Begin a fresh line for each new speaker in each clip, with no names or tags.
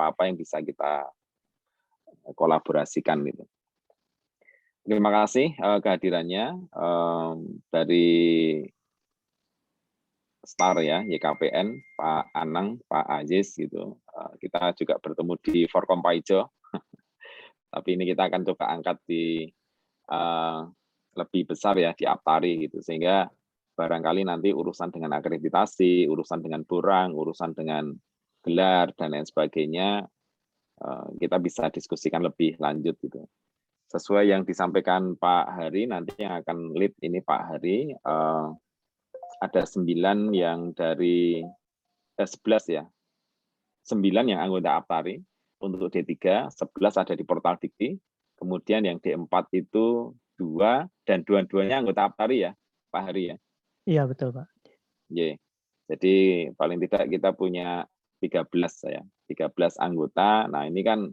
apa-apa yang bisa kita kolaborasikan gitu. Terima kasih kehadirannya dari STAR ya, YKPN, Pak Anang, Pak Aziz gitu. Kita juga bertemu di Forkom Paijo, tapi ini kita akan coba angkat di lebih besar ya di Aptari gitu, sehingga barangkali nanti urusan dengan akreditasi, urusan dengan borang, urusan dengan gelar dan lain sebagainya kita bisa diskusikan lebih lanjut gitu. Sesuai yang disampaikan Pak Hari, nanti yang akan lead ini Pak Hari, ada 9 yang dari 11 ya, 9 yang anggota Aptari untuk D3, 11 ada di Portal Dikti, kemudian yang D4 itu 2 dan dua-duanya anggota Aptari ya, Pak Hari ya.
Iya betul Pak.
Yeah. Jadi paling tidak kita punya 13 ya, 13 anggota. Nah ini kan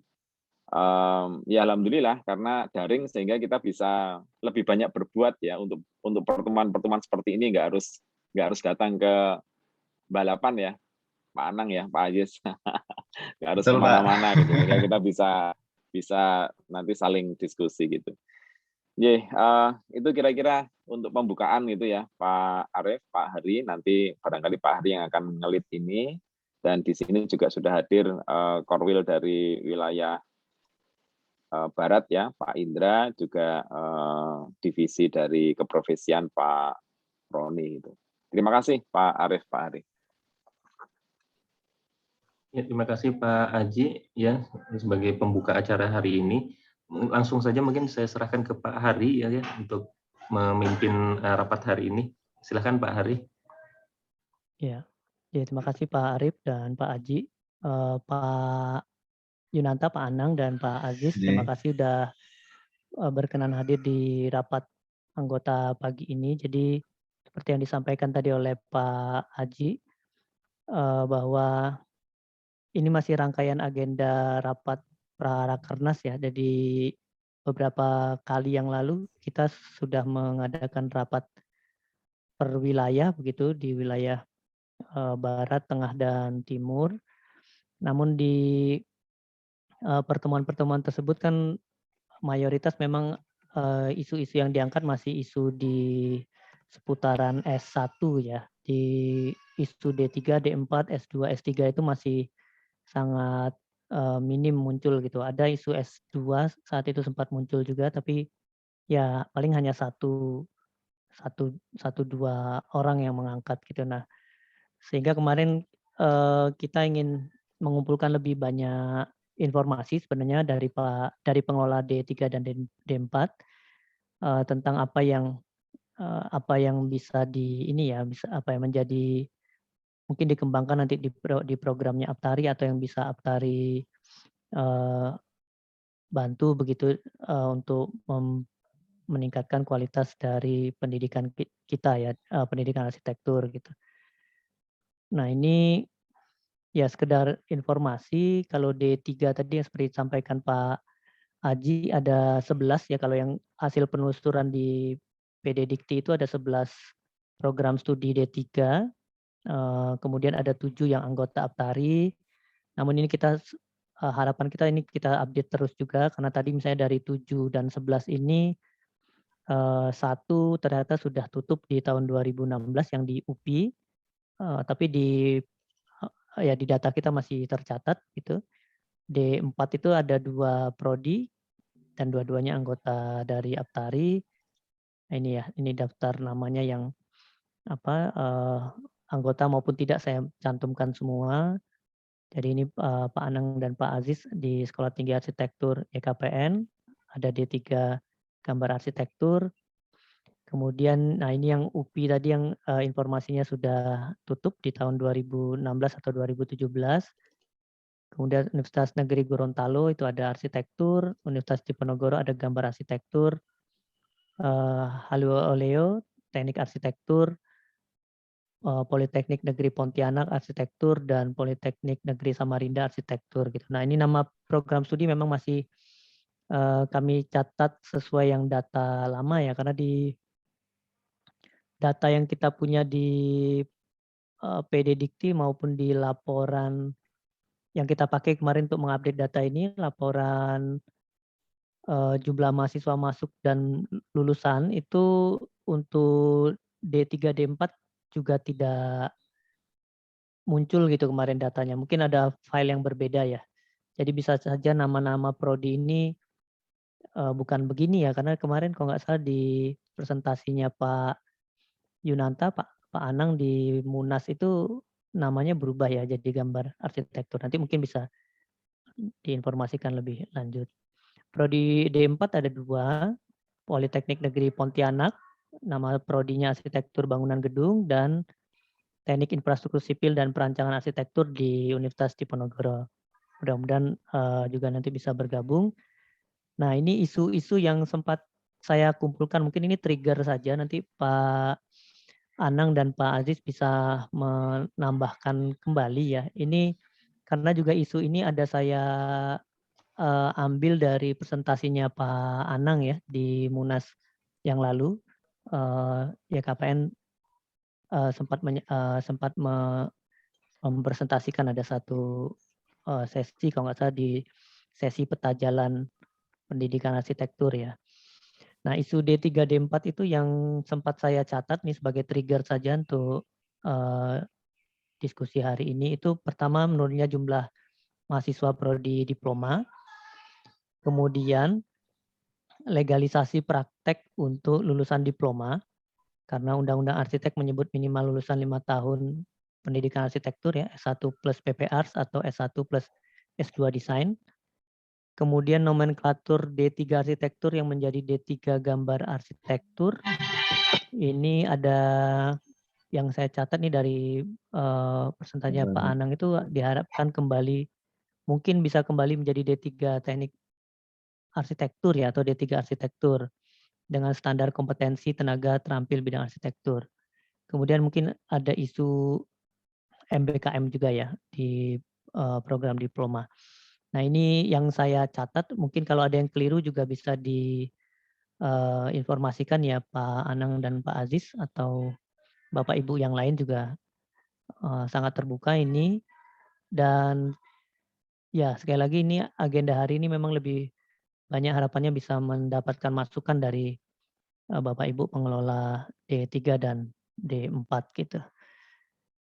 ya alhamdulillah karena daring sehingga kita bisa lebih banyak berbuat ya untuk pertemuan-pertemuan seperti ini nggak harus datang ke balapan ya, Pak Anang ya, Pak Aziz, nggak harus kemana-mana gitu, sehingga kita bisa nanti saling diskusi gitu. Itu kira-kira untuk pembukaan gitu ya, Pak Arief, Pak Hari, nanti barangkali Pak Hari yang akan ngelit ini, dan di sini juga sudah hadir Korwil dari wilayah Barat ya, Pak Indra, juga divisi dari keprofesian Pak Roni itu. Terima kasih Pak Arief, Pak Hari.
Ya, terima kasih Pak Aji ya sebagai pembuka acara hari ini. Langsung saja mungkin saya serahkan ke Pak Hari ya untuk memimpin rapat hari ini. Silakan Pak Hari.
Ya, terima kasih Pak Arief dan Pak Aji, Pak Yunanta, Pak Anang, dan Pak Aziz. Terima kasih sudah berkenan hadir di rapat anggota pagi ini. Jadi seperti yang disampaikan tadi oleh Pak Aji, bahwa ini masih rangkaian agenda rapat Prarakernas ya. Jadi beberapa kali yang lalu kita sudah mengadakan rapat per wilayah begitu di wilayah Barat, Tengah, dan Timur. Namun di pertemuan-pertemuan tersebut kan mayoritas memang isu-isu yang diangkat masih isu di seputaran S1 ya. Di isu D3, D4, S2, S3 itu masih sangat minim muncul gitu. Ada isu S2 saat itu sempat muncul juga, tapi ya paling hanya satu dua orang yang mengangkat gitu. Nah, sehingga kemarin kita ingin mengumpulkan lebih banyak informasi sebenarnya dari pengelola D3 dan D4 tentang apa yang bisa menjadi mungkin dikembangkan nanti di programnya Aptari atau yang bisa Aptari bantu begitu untuk meningkatkan kualitas dari pendidikan kita ya, pendidikan arsitektur gitu. Nah ini ya sekedar informasi, kalau D3 tadi yang seperti disampaikan Pak Aji ada 11 ya, kalau yang hasil penelusuran di PD Dikti itu ada 11 program studi D3, kemudian ada 7 yang anggota Aptari. Namun ini harapan kita ini kita update terus juga, karena tadi misalnya dari 7 dan 11 ini, 1 ternyata sudah tutup di tahun 2016 yang di UPI, tapi di data kita masih tercatat gitu. D4 itu ada 2 prodi dan dua-duanya anggota dari Aptari. Nah ini ya, ini daftar namanya yang anggota maupun tidak saya cantumkan semua. Jadi ini Pak Anang dan Pak Aziz di Sekolah Tinggi Arsitektur YKPN, ada D3 gambar arsitektur. Kemudian, nah ini yang UPI tadi yang informasinya sudah tutup di tahun 2016 atau 2017. Kemudian Universitas Negeri Gorontalo itu ada arsitektur, Universitas Diponegoro ada gambar arsitektur, Halluoleo teknik arsitektur, Politeknik Negeri Pontianak arsitektur, dan Politeknik Negeri Samarinda arsitektur gitu. Nah ini nama program studi memang masih kami catat sesuai yang data lama ya, karena di data yang kita punya di PD Dikti maupun di laporan yang kita pakai kemarin untuk mengupdate data ini, laporan jumlah mahasiswa masuk dan lulusan itu untuk D3, D4 juga tidak muncul gitu kemarin datanya. Mungkin ada file yang berbeda ya. Jadi bisa saja nama-nama prodi ini bukan begini ya, karena kemarin kalau nggak salah di presentasinya Pak Yunanta, Pak Anang di Munas itu namanya berubah ya jadi gambar arsitektur. Nanti mungkin bisa diinformasikan lebih lanjut. Prodi D4 ada 2, Politeknik Negeri Pontianak, nama prodinya arsitektur bangunan gedung, dan Teknik Infrastruktur Sipil dan Perancangan Arsitektur di Universitas Diponegoro. Mudah-mudahan juga nanti bisa bergabung. Nah, ini isu-isu yang sempat saya kumpulkan, mungkin ini trigger saja, nanti Pak Anang dan Pak Aziz bisa menambahkan kembali ya. Ini karena juga isu ini ada saya ambil dari presentasinya Pak Anang ya di Munas yang lalu. YKPN sempat mempresentasikan ada satu sesi kalau nggak salah di sesi peta jalan pendidikan arsitektur ya. Nah, isu D3, D4 itu yang sempat saya catat nih sebagai trigger saja untuk diskusi hari ini. Itu pertama menurunnya jumlah mahasiswa prodi diploma, kemudian legalisasi praktek untuk lulusan diploma, karena Undang-Undang Arsitek menyebut minimal lulusan 5 tahun pendidikan arsitektur ya, S1 plus PPArs atau S1 plus S2 desain. Kemudian nomenklatur D3 arsitektur yang menjadi D3 gambar arsitektur. Ini ada yang saya catat nih dari presentasinya Pak Anang itu diharapkan kembali, mungkin bisa kembali menjadi D3 teknik arsitektur ya, atau D3 arsitektur dengan standar kompetensi tenaga terampil bidang arsitektur. Kemudian mungkin ada isu MBKM juga ya di program diploma. Nah, ini yang saya catat, mungkin kalau ada yang keliru juga bisa diinformasikan ya Pak Anang dan Pak Aziz, atau Bapak Ibu yang lain juga sangat terbuka ini. Dan ya sekali lagi ini agenda hari ini memang lebih banyak harapannya bisa mendapatkan masukan dari Bapak Ibu pengelola D3 dan D4 gitu.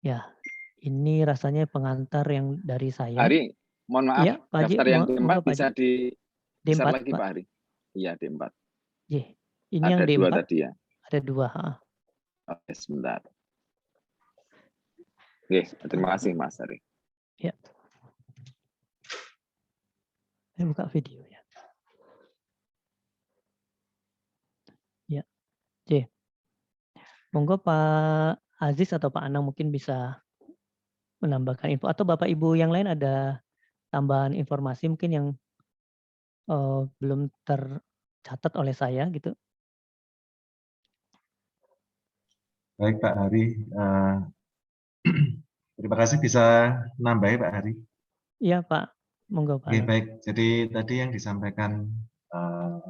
Ya, ini rasanya pengantar yang dari saya.
Hari, mohon maaf,
Iya, Pak Haji,
daftar yang D4
monggo Pak
bisa
Haji.
di-share
D4,
lagi
Pak.
Pak Hari. Iya, D4.
Ini
Ada
yang D4,
2 tadi ya.
ada 2.
Oke, sebentar. Oke, terima kasih Mas Hari.
Ya. Saya buka video ya. Ya. Oke. Monggo Pak Aziz atau Pak Anang mungkin bisa menambahkan info, atau Bapak Ibu yang lain ada tambahan informasi mungkin yang belum tercatat oleh saya gitu.
Baik Pak Hari, terima kasih bisa nambah ya Pak Hari.
Iya Pak, monggo Pak
Oke,
Anang.
baik, jadi tadi yang disampaikan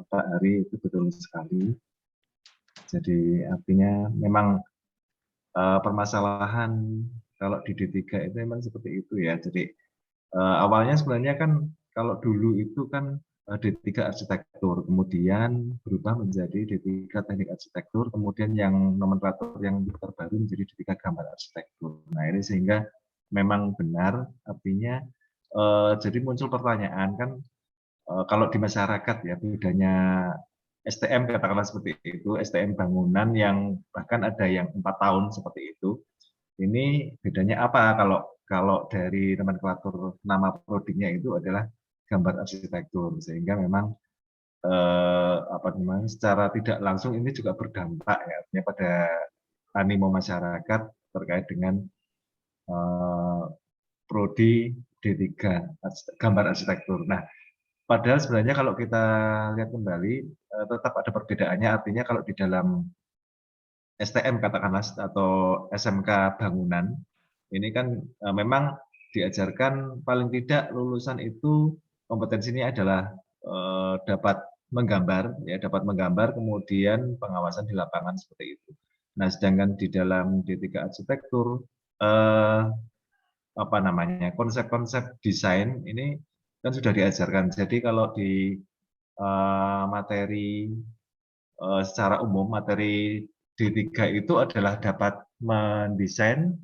Pak Hari itu betul sekali. Jadi artinya memang permasalahan kalau di D3 itu memang seperti itu ya. Jadi awalnya sebenarnya kan kalau dulu itu kan D3 arsitektur, kemudian berubah menjadi D3 teknik arsitektur, kemudian yang nomenklatur yang terbaru menjadi D3 gambar arsitektur. Nah ini sehingga memang benar, artinya jadi muncul pertanyaan kan kalau di masyarakat ya bedanya STM katakanlah seperti itu, STM bangunan yang bahkan ada yang 4 tahun seperti itu. Ini bedanya apa kalau dari nomenklatur nama prodinya itu adalah gambar arsitektur, sehingga memang secara tidak langsung ini juga berdampak ya artinya pada animo masyarakat terkait dengan prodi D3 gambar arsitektur. Nah, padahal sebenarnya kalau kita lihat kembali tetap ada perbedaannya, artinya kalau di dalam STM katakanlah atau SMK bangunan ini kan memang diajarkan paling tidak lulusan itu kompetensinya adalah dapat menggambar kemudian pengawasan di lapangan seperti itu. Nah, sedangkan di dalam D3 arsitektur apa namanya, konsep-konsep desain ini kan sudah diajarkan. Jadi kalau di materi secara umum, materi D3 itu adalah dapat mendesain,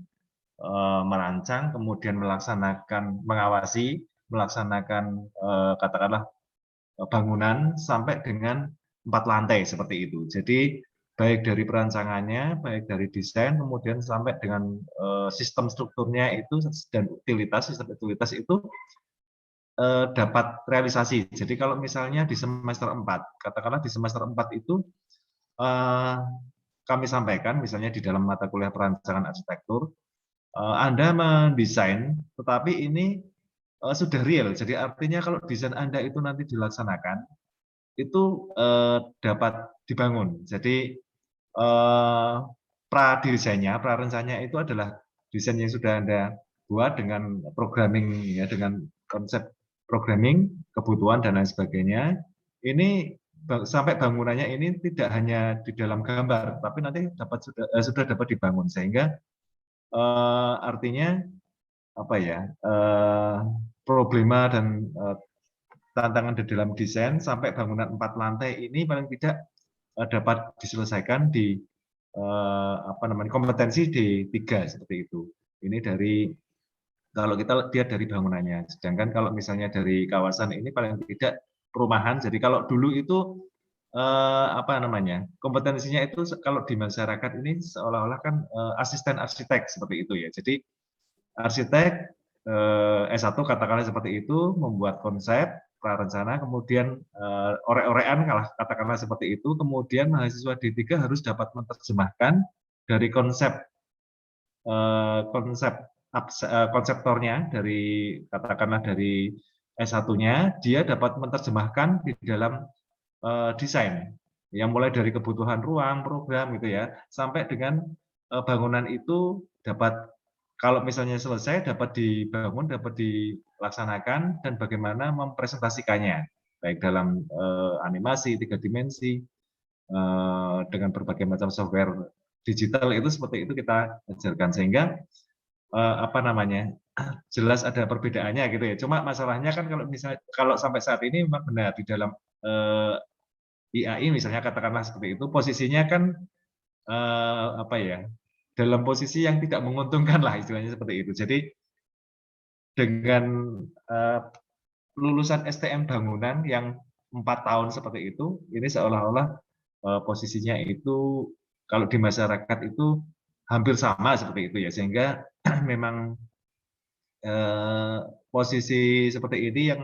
merancang, kemudian melaksanakan, mengawasi, melaksanakan katakanlah bangunan sampai dengan 4 lantai seperti itu. Jadi baik dari perancangannya, baik dari desain, kemudian sampai dengan sistem strukturnya itu dan utilitas, sistem utilitas itu dapat realisasi. Jadi kalau misalnya di semester 4, katakanlah di semester 4 itu kami sampaikan misalnya di dalam mata kuliah perancangan arsitektur, Anda mendesain, tetapi ini sudah real. Jadi artinya kalau desain Anda itu nanti dilaksanakan, itu dapat dibangun. Jadi pra-desainnya, pra-rencananya itu adalah desain yang sudah Anda buat dengan programming ya, dengan konsep programming, kebutuhan dan lain sebagainya. Ini sampai bangunannya ini tidak hanya di dalam gambar, tapi nanti dapat sudah dapat dibangun sehingga artinya apa ya, problema dan tantangan di dalam desain sampai bangunan 4 lantai ini paling tidak dapat diselesaikan di apa namanya, kompetensi D3 seperti itu. Ini dari kalau kita lihat dari bangunannya. Sedangkan kalau misalnya dari kawasan ini paling tidak perumahan. Jadi kalau dulu itu apa namanya, kompetensinya itu kalau di masyarakat ini seolah-olah kan asisten arsitek seperti itu ya. Jadi arsitek S1 katakanlah seperti itu, membuat konsep, prarencana, kemudian orek-orekan katakanlah seperti itu, kemudian mahasiswa D3 harus dapat menerjemahkan dari konseptornya, dari katakanlah dari S1-nya, dia dapat menerjemahkan di dalam desain, yang mulai dari kebutuhan ruang, program gitu ya, sampai dengan bangunan itu dapat, kalau misalnya selesai, dapat dibangun, dapat dilaksanakan, dan bagaimana mempresentasikannya, baik dalam animasi, 3 dimensi, dengan berbagai macam software digital itu seperti itu kita ajarkan, sehingga apa namanya, jelas ada perbedaannya gitu ya. Cuma masalahnya kan kalau misalnya, kalau sampai saat ini memang benar di dalam IAI misalnya katakanlah seperti itu, posisinya kan apa ya, dalam posisi yang tidak menguntungkan lah istilahnya seperti itu. Jadi dengan lulusan STM bangunan yang 4 tahun seperti itu, ini seolah-olah posisinya itu kalau di masyarakat itu hampir sama seperti itu ya, sehingga memang posisi seperti ini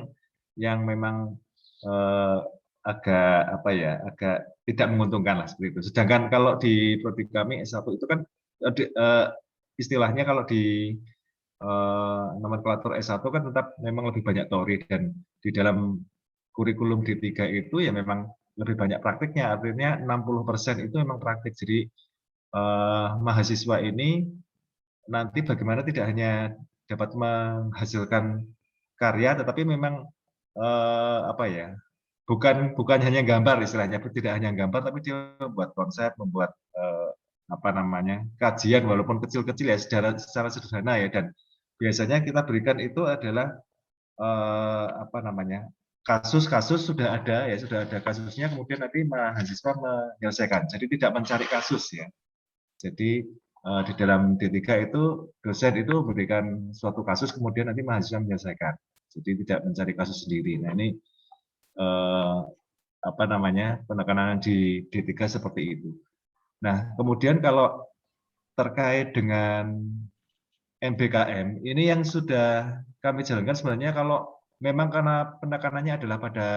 yang memang agak apa ya, agak tidak menguntungkan lah seperti itu. Sedangkan kalau di prodi kami S1 itu kan istilahnya kalau di nomenklatur S1 kan tetap memang lebih banyak teori, dan di dalam kurikulum D3 itu ya memang lebih banyak praktiknya, artinya 60% itu memang praktik. Jadi mahasiswa ini nanti bagaimana tidak hanya dapat menghasilkan karya, tetapi memang apa ya, bukan hanya gambar istilahnya, tidak hanya gambar, tapi dia membuat konsep, membuat apa namanya, kajian walaupun kecil-kecil ya, secara sederhana ya, dan biasanya kita berikan itu adalah apa namanya, kasus-kasus sudah ada ya, sudah ada kasusnya, kemudian nanti mahasiswa menyelesaikan. Jadi tidak mencari kasus ya. Jadi di dalam D3 itu dosen itu memberikan suatu kasus, kemudian nanti mahasiswa menyelesaikan. Jadi tidak mencari kasus sendiri. Nah ini apa namanya, penekanan di D3 seperti itu. Nah kemudian kalau terkait dengan MBKM, ini yang sudah kami jalankan sebenarnya kalau memang karena penekanannya adalah pada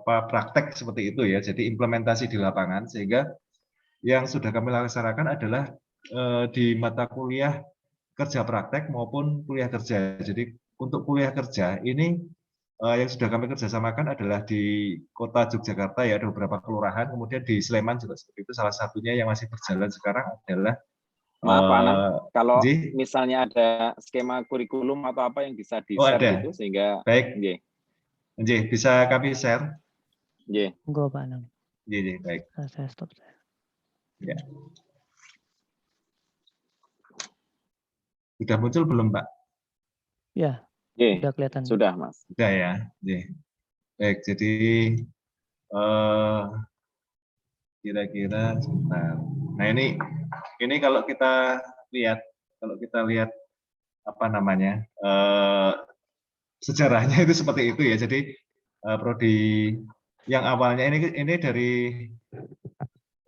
praktek seperti itu ya, jadi implementasi di lapangan, sehingga yang sudah kami laksanakan adalah di mata kuliah kerja praktek maupun kuliah kerja. Jadi untuk kuliah kerja ini yang sudah kami kerjasamakan adalah di kota Yogyakarta ya, ada beberapa kelurahan, kemudian di Sleman juga seperti itu. Salah satunya yang masih berjalan sekarang adalah
Maaf Pak Anang, kalau
Ji?
misalnya ada skema kurikulum atau apa yang bisa di-share
ada.
gitu sehingga
Baik.
Nggih.
Bisa kami share?
Nggih.
Monggo Pak Anang.
Nggih, baik.
Saya stop saya.
Ya. Sudah muncul belum, Pak?
Ya,
Oke,
sudah kelihatan.
sudah Mas.
Sudah ya. Baik, jadi kira-kira sebentar. Nah, ini kalau kita lihat apa namanya, sejarahnya itu seperti itu ya. Jadi prodi yang awalnya ini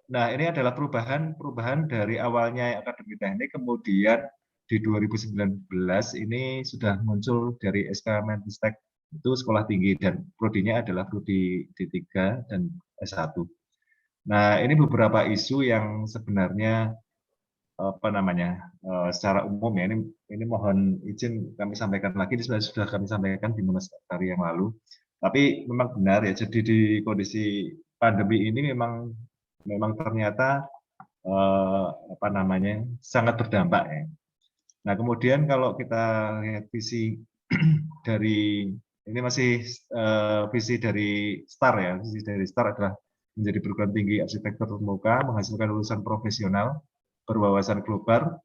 ini adalah perubahan dari awalnya akademi teknik, kemudian di 2019 ini sudah muncul dari SK Menristek itu sekolah tinggi, dan prodinya adalah prodi D3 dan S1. Nah, ini beberapa isu yang sebenarnya apa namanya, secara umum ya, ini mohon izin kami sampaikan lagi, ini sudah kami sampaikan di Munas hari yang lalu. Tapi memang benar ya, jadi di kondisi pandemi ini memang ternyata apa namanya, sangat berdampak ya. Nah, kemudian kalau kita lihat visi dari ini masih visi dari STAR ya, visi dari STAR adalah menjadi perguruan tinggi arsitektur terkemuka, menghasilkan lulusan profesional berwawasan global,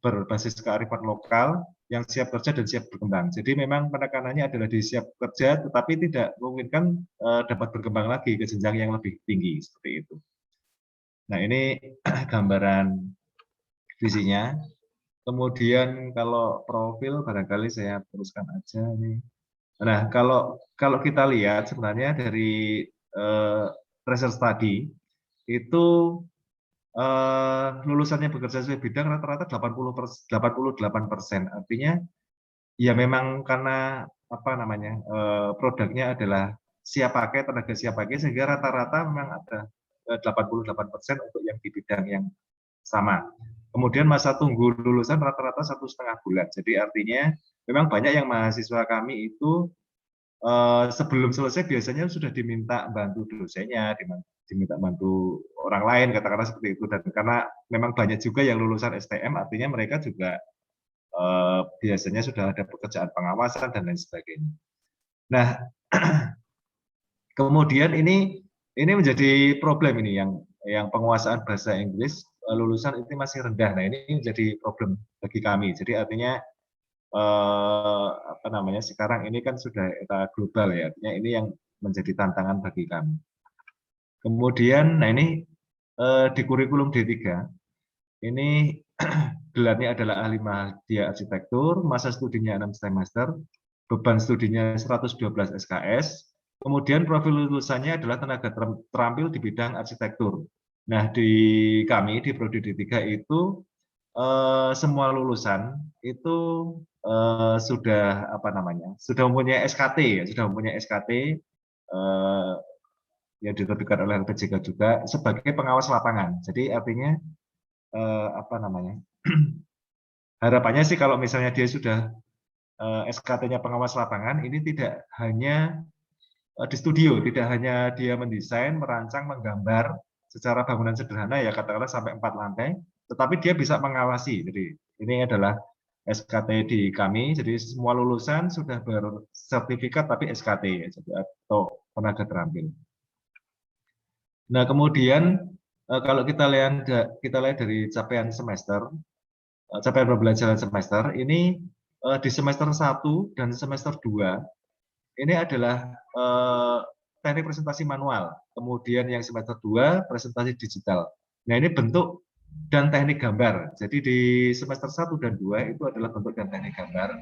berbasis kearifan lokal, yang siap kerja dan siap berkembang. Jadi memang penekanannya adalah di siap kerja, tetapi tidak memungkinkan dapat berkembang lagi ke jenjang yang lebih tinggi, seperti itu. Nah, ini gambaran visinya. Kemudian kalau profil barangkali saya teruskan aja nih. Nah, kalau kita lihat sebenarnya dari research study itu lulusannya bekerja sesuai bidang rata-rata 88%. Artinya ya memang karena apa namanya, produknya adalah siap pakai, tenaga siap pakai, sehingga rata-rata memang ada 88% untuk yang di bidang yang sama. Kemudian masa tunggu lulusan rata-rata 1,5 bulan. Jadi artinya memang banyak yang mahasiswa kami itu sebelum selesai biasanya sudah diminta bantu dosennya, diminta bantu orang lain, katakanlah seperti itu. Dan karena memang banyak juga yang lulusan STM, artinya mereka juga biasanya sudah ada pekerjaan pengawasan dan lain sebagainya. Nah, kemudian ini menjadi problem ini, yang penguasaan bahasa Inggris lulusan itu masih rendah. Nah, ini menjadi problem bagi kami. Jadi artinya apa namanya, sekarang ini kan sudah era global ya, artinya ini yang menjadi tantangan bagi kami. Kemudian, nah ini di kurikulum D3 ini gelarnya adalah ahli media arsitektur, masa studinya 6 semester, beban studinya 112 SKS, kemudian profil lulusannya adalah tenaga terampil di bidang arsitektur. Nah, di kami di Prodi D3 itu semua lulusan itu sudah apa namanya, sudah mempunyai SKT ya, sudah mempunyai SKT yang diterbitkan oleh LPJK juga sebagai pengawas lapangan. Jadi artinya apa namanya, harapannya sih kalau misalnya dia sudah SKT-nya pengawas lapangan, ini tidak hanya di studio, tidak hanya dia mendesain, merancang, menggambar secara bangunan sederhana ya, katakanlah sampai 4 lantai, tetapi dia bisa mengawasi. Jadi ini adalah SKT di kami, jadi semua lulusan sudah bersertifikat tapi SKT ya, atau tenaga terampil. Nah, kemudian kalau kita lihat dari capaian semester, capaian pembelajaran semester, ini di semester 1 dan semester 2 ini adalah teknik presentasi manual, kemudian yang semester 2 presentasi digital. Nah, ini bentuk dan teknik gambar. Jadi di semester 1 dan 2 itu adalah bentuk dan teknik gambar.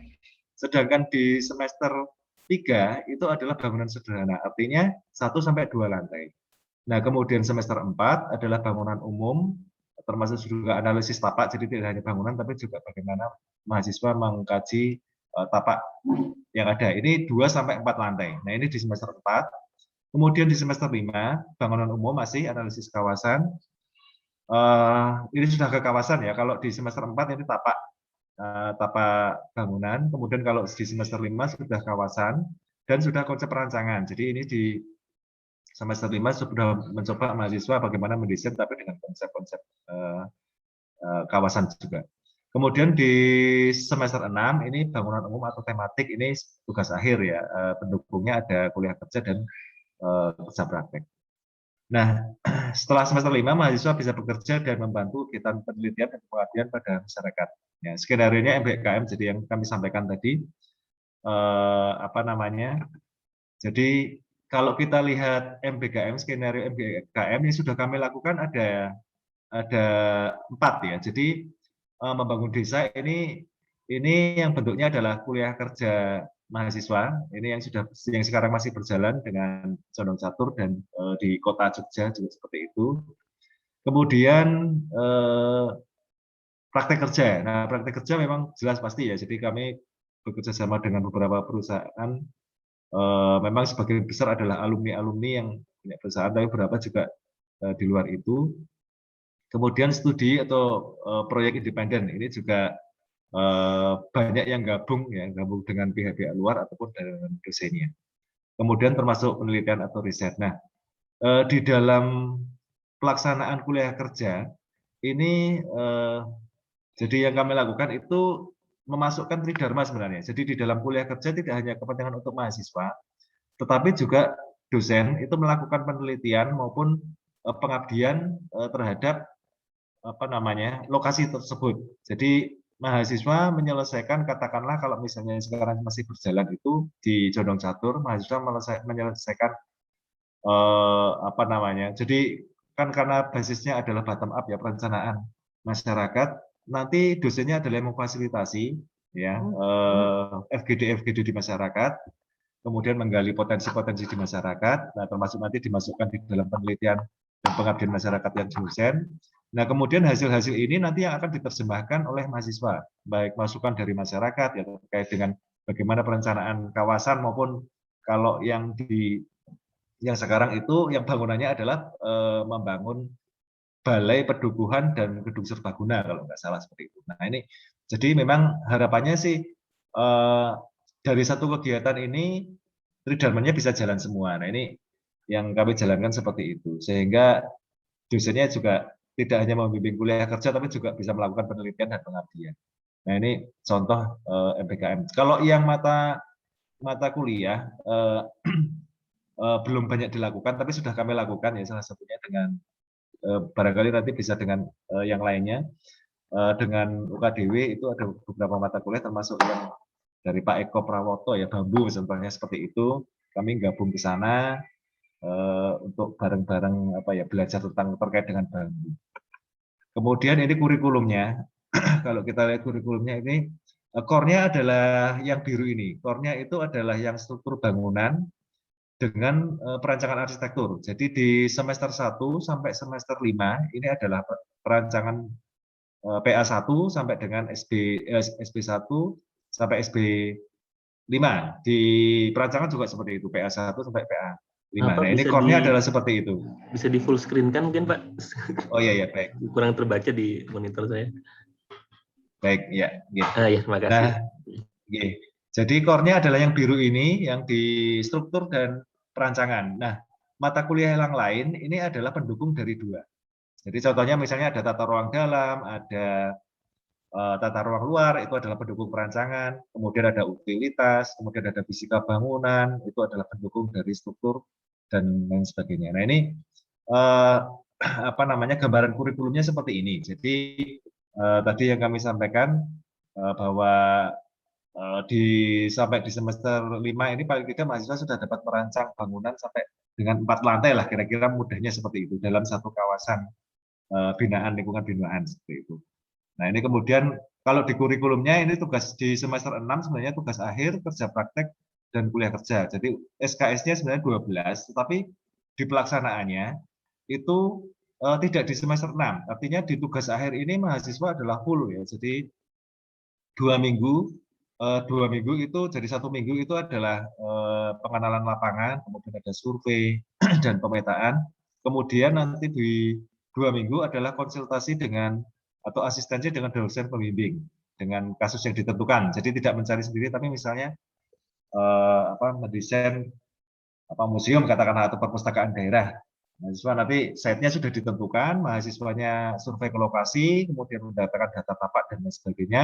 Sedangkan di semester 3 itu adalah bangunan sederhana, artinya 1-2 lantai. Nah, kemudian semester 4 adalah bangunan umum, termasuk juga analisis tapak, jadi tidak hanya bangunan, tapi juga bagaimana mahasiswa mengkaji tapak yang ada. Ini 2-4 lantai. Nah, ini di semester 4. Kemudian di semester 5, bangunan umum masih analisis kawasan. Ini sudah ke kawasan ya, kalau di semester 4 ini tapak bangunan, kemudian kalau di semester 5 sudah kawasan, dan sudah konsep perancangan. Jadi ini di semester 5 sudah mencoba mahasiswa bagaimana mendesain tapi dengan konsep-konsep kawasan juga. Kemudian di semester 6 ini bangunan umum atau tematik, ini tugas akhir ya, pendukungnya ada kuliah kerja dan kerja praktek. Nah, setelah semester 5 mahasiswa bisa bekerja dan membantu kegiatan penelitian dan pengabdian pada masyarakat. Ya, skenario-nya MBKM, jadi yang kami sampaikan tadi, apa namanya? Jadi kalau kita lihat MBKM, skenario MBKM yang sudah kami lakukan ada 4 ya. Jadi membangun desa ini yang bentuknya adalah kuliah kerja mahasiswa. Ini yang sekarang masih berjalan dengan Condong Catur dan di kota Jogja juga seperti itu. Kemudian praktek kerja. Nah, praktek kerja memang jelas pasti ya. Jadi kami bekerja sama dengan beberapa perusahaan. Memang sebagian besar adalah alumni-alumni yang punya perusahaan, tapi beberapa juga di luar itu. Kemudian studi atau proyek independen ini juga banyak yang gabung dengan pihak-pihak luar ataupun dengan dosennya. Kemudian termasuk penelitian atau riset. Nah, di dalam pelaksanaan kuliah kerja ini jadi yang kami lakukan itu memasukkan tridharma sebenarnya. Jadi di dalam kuliah kerja tidak hanya kepentingan untuk mahasiswa, tetapi juga dosen itu melakukan penelitian maupun pengabdian terhadap apa namanya lokasi tersebut. Jadi mahasiswa menyelesaikan, katakanlah kalau misalnya sekarang masih berjalan itu di Condong Catur, mahasiswa menyelesaikan apa namanya. Jadi kan karena basisnya adalah bottom up ya, perencanaan masyarakat, nanti dosennya adalah yang memfasilitasi ya FGD di masyarakat, kemudian menggali potensi-potensi di masyarakat, nah termasuk nanti dimasukkan di dalam penelitian dan pengabdian masyarakat yang dosen. Nah kemudian hasil-hasil ini nanti yang akan diterjemahkan oleh mahasiswa, baik masukan dari masyarakat ya terkait dengan bagaimana perencanaan kawasan maupun kalau yang sekarang itu yang bangunannya adalah membangun balai pedukuhan dan gedung serbaguna kalau nggak salah seperti itu. Nah ini jadi memang harapannya sih dari satu kegiatan ini tridharmanya bisa jalan semua. Nah ini yang kami jalankan seperti itu sehingga dosennya juga tidak hanya membimbing kuliah kerja tapi juga bisa melakukan penelitian dan pengabdian. Nah ini contoh MBKM. Kalau yang mata kuliah belum banyak dilakukan tapi sudah kami lakukan ya, salah satunya dengan barangkali nanti bisa dengan yang lainnya dengan UKDW itu ada beberapa mata kuliah termasuk yang dari Pak Eko Prawoto ya, bambu contohnya seperti itu, kami gabung ke sana untuk bareng-bareng apa ya belajar terkait dengan bambu. Kemudian ini kurikulumnya, kalau kita lihat kurikulumnya ini core-nya adalah yang biru ini, core-nya itu adalah yang struktur bangunan dengan perancangan arsitektur. Jadi di semester 1 sampai semester 5 ini adalah perancangan PA1 sampai dengan SB1 sampai SB5. Di perancangan juga seperti itu, PA1 sampai PA5. Nah, ini core-nya adalah seperti itu.
Bisa di full screen kan mungkin, Pak?
Oh iya, baik.
Kurang terbaca di monitor saya.
Baik, ya. Gitu.
Ya, terima kasih.
Nah, jadi core-nya adalah yang biru ini, yang di struktur dan perancangan. Nah, mata kuliah yang lain ini adalah pendukung dari 2. Jadi contohnya misalnya ada tata ruang dalam, ada tata ruang luar, itu adalah pendukung perancangan, kemudian ada utilitas, kemudian ada fisika bangunan, itu adalah pendukung dari struktur dan lain sebagainya. Nah ini apa namanya gambaran kurikulumnya seperti ini. Jadi tadi yang kami sampaikan bahwa sampai di semester 5 ini paling tidak mahasiswa sudah dapat merancang bangunan sampai dengan 4 lantai lah, kira-kira mudahnya seperti itu dalam satu kawasan binaan, lingkungan binaan seperti itu. Nah ini kemudian kalau di kurikulumnya ini tugas di semester 6 sebenarnya tugas akhir, kerja praktek, dan kuliah kerja. Jadi SKS-nya sebenarnya 12, tetapi di pelaksanaannya itu tidak di semester 6. Artinya di tugas akhir ini mahasiswa adalah full ya. Jadi 2 minggu itu jadi 1 minggu itu adalah pengenalan lapangan, kemudian ada survei dan pemetaan. Kemudian nanti di 2 minggu adalah konsultasi dengan atau asistensi dengan dosen pembimbing dengan kasus yang ditentukan. Jadi tidak mencari sendiri, tapi misalnya mendesain museum katakanlah atau perpustakaan daerah. Mahasiswa nanti site-nya sudah ditentukan, mahasiswanya survei ke lokasi, kemudian mendatakan data tapak dan lain sebagainya,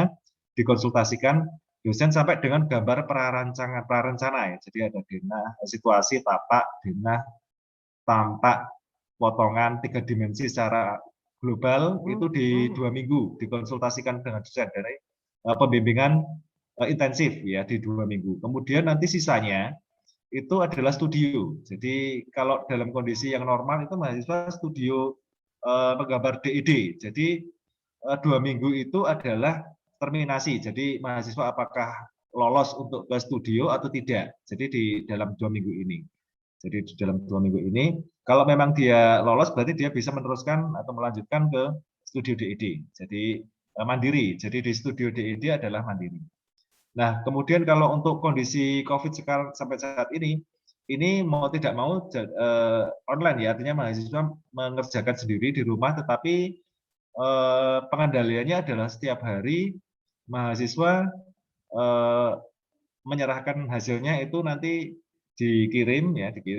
dikonsultasikan dosen sampai dengan gambar prarencana ya. Jadi ada denah, situasi, tapak, denah, tampak, potongan 3 dimensi secara global itu di 2 minggu, dikonsultasikan dengan dosen dari pembimbingan intensif ya di 2 minggu. Kemudian nanti sisanya itu adalah studio. Jadi kalau dalam kondisi yang normal itu mahasiswa studio penggambar DED. Jadi 2 minggu itu adalah terminasi. Jadi mahasiswa apakah lolos untuk ke studio atau tidak. Jadi di dalam 2 minggu ini. Jadi di dalam 2 minggu ini, kalau memang dia lolos berarti dia bisa meneruskan atau melanjutkan ke studio DED. Jadi mandiri. Jadi di studio DED adalah mandiri. Nah, kemudian kalau untuk kondisi COVID sekarang sampai saat ini mau tidak mau online ya, artinya mahasiswa mengerjakan sendiri di rumah, tetapi pengendaliannya adalah setiap hari mahasiswa menyerahkan hasilnya itu nanti dikirim,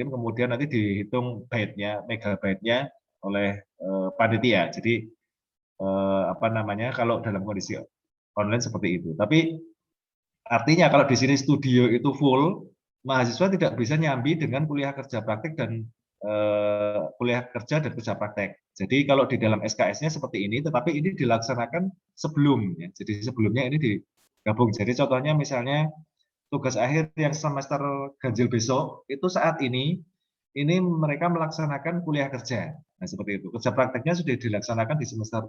kemudian nanti dihitung byte-nya, megabyte-nya oleh panitia. Jadi kalau dalam kondisi online seperti itu. Tapi artinya kalau di sini studio itu full, mahasiswa tidak bisa nyambi dengan kuliah kerja praktek dan kuliah kerja dan kerja praktek. Jadi kalau di dalam SKS-nya seperti ini, tetapi ini dilaksanakan sebelum. Ya. Jadi sebelumnya ini digabung. Jadi contohnya misalnya tugas akhir yang semester ganjil besok, itu saat ini mereka melaksanakan kuliah kerja. Nah seperti itu. Kerja prakteknya sudah dilaksanakan di semester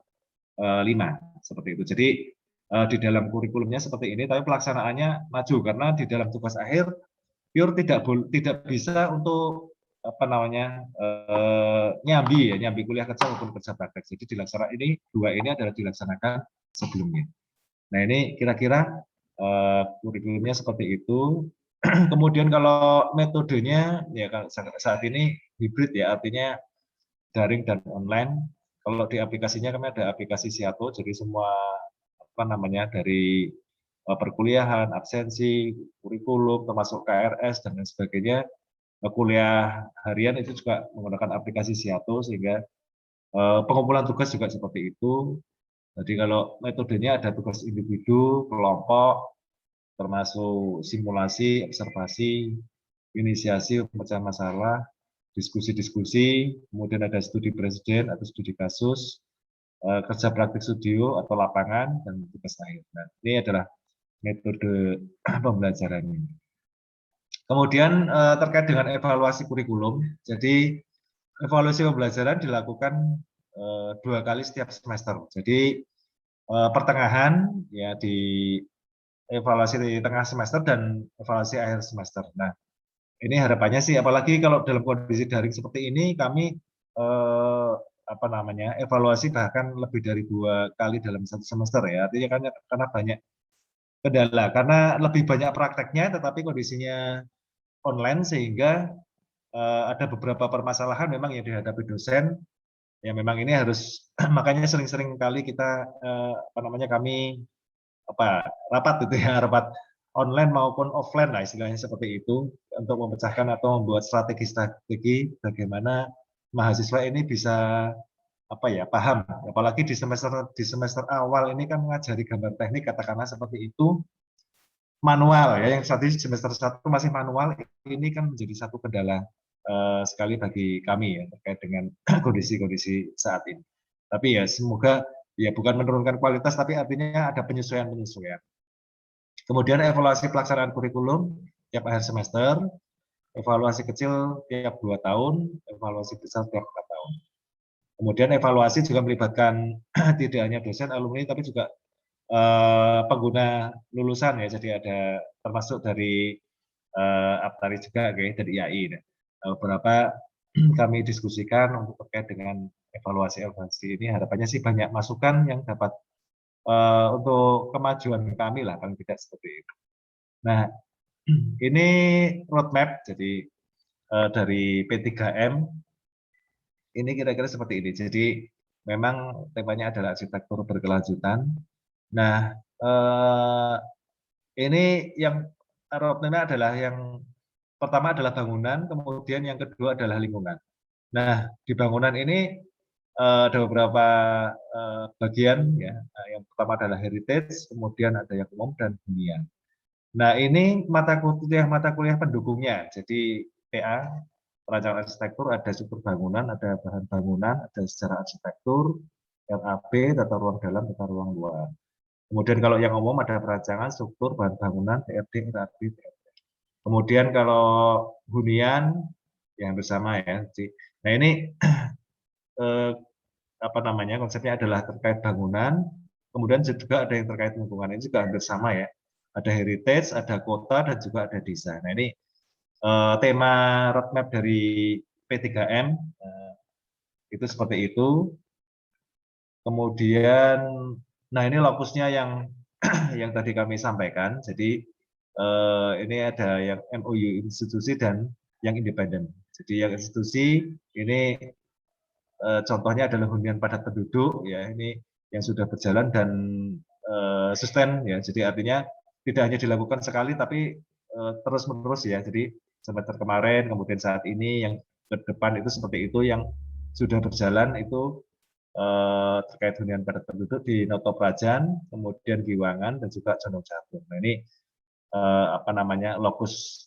5, seperti itu. Jadi di dalam kurikulumnya seperti ini, tapi pelaksanaannya maju karena di dalam tugas akhir pure tidak bisa untuk nyambi kuliah kerja maupun kerja praktek. Jadi dilaksanakan dua ini adalah dilaksanakan sebelumnya. Nah ini kira-kira kurikulumnya seperti itu. Kemudian kalau metodenya ya saat ini hibrid ya, artinya daring dan online. Kalau di aplikasinya kami ada aplikasi Siato, jadi semua dari perkuliahan, absensi, kurikulum, termasuk KRS dan lain sebagainya, kuliah harian itu juga menggunakan aplikasi Siato, sehingga pengumpulan tugas juga seperti itu. Jadi kalau metodenya ada tugas individu, kelompok, termasuk simulasi, observasi, inisiasi, pemecahan masalah, diskusi-diskusi, kemudian ada studi presiden atau studi kasus, kerja praktik studio atau lapangan, dan tugas akhir. Nah, ini adalah metode pembelajaran ini. Kemudian terkait dengan evaluasi kurikulum, jadi evaluasi pembelajaran dilakukan 2 kali setiap semester. Jadi pertengahan ya di evaluasi di tengah semester dan evaluasi akhir semester. Nah, ini harapannya sih, apalagi kalau dalam kondisi daring seperti ini, kami evaluasi bahkan lebih dari 2 kali dalam 1 semester ya. Artinya karena banyak kendala, karena lebih banyak prakteknya, tetapi kondisinya online sehingga ada beberapa permasalahan memang yang dihadapi dosen. Ya memang ini harus makanya sering-sering kali kita kami rapat itu ya, rapat online maupun offline lah istilahnya seperti itu, untuk memecahkan atau membuat strategi bagaimana mahasiswa ini bisa paham, apalagi di semester awal ini kan mengajari gambar teknik katakanlah seperti itu, manual ya, yang saat ini semester 1 masih manual, ini kan menjadi satu kendala sekali bagi kami ya terkait dengan kondisi-kondisi saat ini. Tapi ya semoga ya bukan menurunkan kualitas, tapi artinya ada penyesuaian-penyesuaian. Kemudian evaluasi pelaksanaan kurikulum tiap akhir semester, evaluasi kecil tiap 2 tahun, evaluasi besar tiap 4 tahun. Kemudian evaluasi juga melibatkan tidak hanya dosen, alumni, tapi juga pengguna lulusan ya. Jadi ada termasuk dari Aptari juga dari IAI. Beberapa kami diskusikan untuk terkait dengan evaluasi ini, harapannya sih banyak masukan yang dapat untuk kemajuan kami lah, paling tidak seperti itu. Nah, ini roadmap jadi dari P3M ini kira-kira seperti ini. Jadi memang temanya adalah arsitektur berkelanjutan. Nah, ini yang roadmap adalah yang pertama adalah bangunan, kemudian yang kedua adalah lingkungan. Nah, di bangunan ini ada beberapa bagian ya. Yang pertama adalah heritage, kemudian ada yang umum dan hunian. Nah, ini mata kuliah pendukungnya. Jadi TA, perancangan arsitektur, ada struktur bangunan, ada bahan bangunan, ada sejarah arsitektur, RAB, tata ruang dalam, tata ruang luar. Kemudian kalau yang umum ada perancangan, struktur, bahan bangunan, TRD, RAB, TRD. Kemudian kalau hunian, yang bersama ya. Nah ini apa namanya, konsepnya adalah terkait bangunan, kemudian juga ada yang terkait lingkungan, ini juga hampir sama ya. Ada heritage, ada kota, dan juga ada desa. Nah ini tema roadmap dari P3M itu seperti itu. Kemudian, nah ini lokusnya yang yang tadi kami sampaikan. Jadi ini ada yang MOU institusi dan yang independen. Jadi yang institusi ini contohnya adalah hunian padat penduduk, ya ini yang sudah berjalan dan sustain ya. Jadi artinya tidak hanya dilakukan sekali, tapi terus menerus ya. Jadi semester kemarin, kemudian saat ini, yang ke depan itu seperti itu, yang sudah berjalan itu terkait hunian padat penduduk di Noto Prajan, kemudian Giwangan, dan juga Condong Catur. Nah ini apa namanya, lokus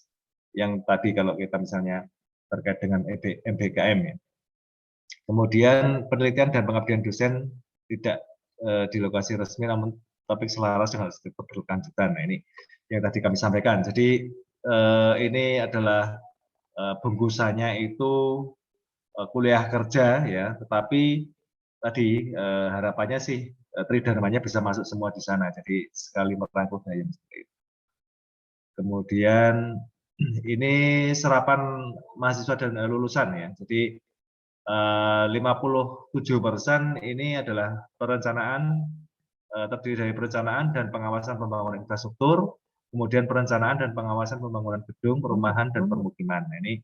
yang tadi kalau kita misalnya terkait dengan MBKM ya. Kemudian penelitian dan pengabdian dosen tidak di lokasi resmi, namun topik selaras dengan struktur berkelanjutan. Nah ini yang tadi kami sampaikan. Jadi ini adalah bungkusannya itu kuliah kerja ya, tetapi tadi harapannya sih tridharmanya bisa masuk semua di sana. Jadi sekali merangkul daya seperti itu. Kemudian ini serapan mahasiswa dan lulusan ya. Jadi 57% ini adalah perencanaan, terdiri dari perencanaan dan pengawasan pembangunan infrastruktur, kemudian perencanaan dan pengawasan pembangunan gedung, perumahan, dan permukiman. Nah, ini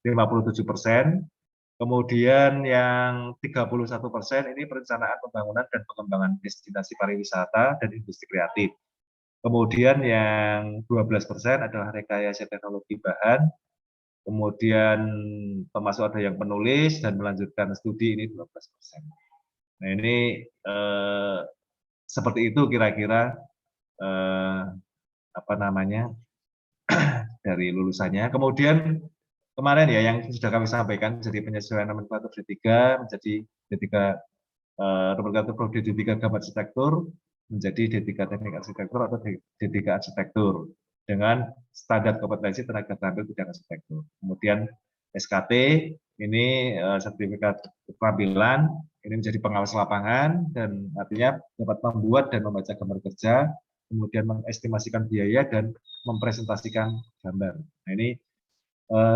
57%. Kemudian yang 31% ini perencanaan pembangunan dan pengembangan destinasi pariwisata dan industri kreatif. Kemudian yang 12% adalah rekayasa teknologi bahan. Kemudian termasuk ada yang penulis dan melanjutkan studi, ini 12%. Nah ini seperti itu kira-kira apa namanya dari lulusannya. Kemudian kemarin ya yang sudah kami sampaikan, jadi penyesuaian nomenklatur D3 menjadi D3 nomenklatur prodi D3 gambar arsitektur menjadi D3 teknik arsitektur atau D3 arsitektur dengan standar kompetensi tenaga terampil bidang arsitektur. Kemudian SKT ini sertifikat keterampilan, ini menjadi pengawas lapangan dan artinya dapat membuat dan membaca gambar kerja, kemudian mengestimasikan biaya dan mempresentasikan gambar. Nah ini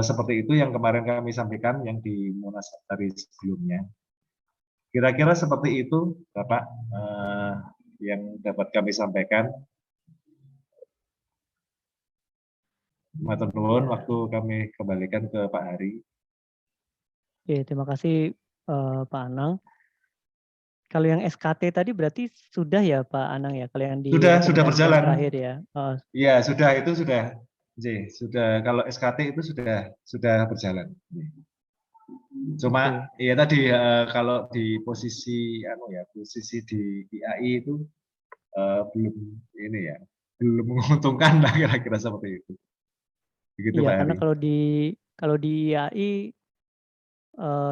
seperti itu yang kemarin kami sampaikan yang di Munas dari sebelumnya. Kira-kira seperti itu, Bapak, yang dapat kami sampaikan. Matur nuwun, waktu kami kembalikan ke Pak Hari.
Oke, terima kasih Pak Anang. Kalau yang SKT tadi berarti sudah ya Pak Anang ya? Kalau yang di
sudah berjalan
terakhir ya?
Iya, sudah, itu sudah. Kalau SKT itu sudah berjalan. Cuma ya tadi kalau di posisi posisi di IAI itu belum ini ya, belum menguntungkan lah kira-kira seperti itu. Begitu
Iya,
Pak
karena
Hari.
kalau di IAI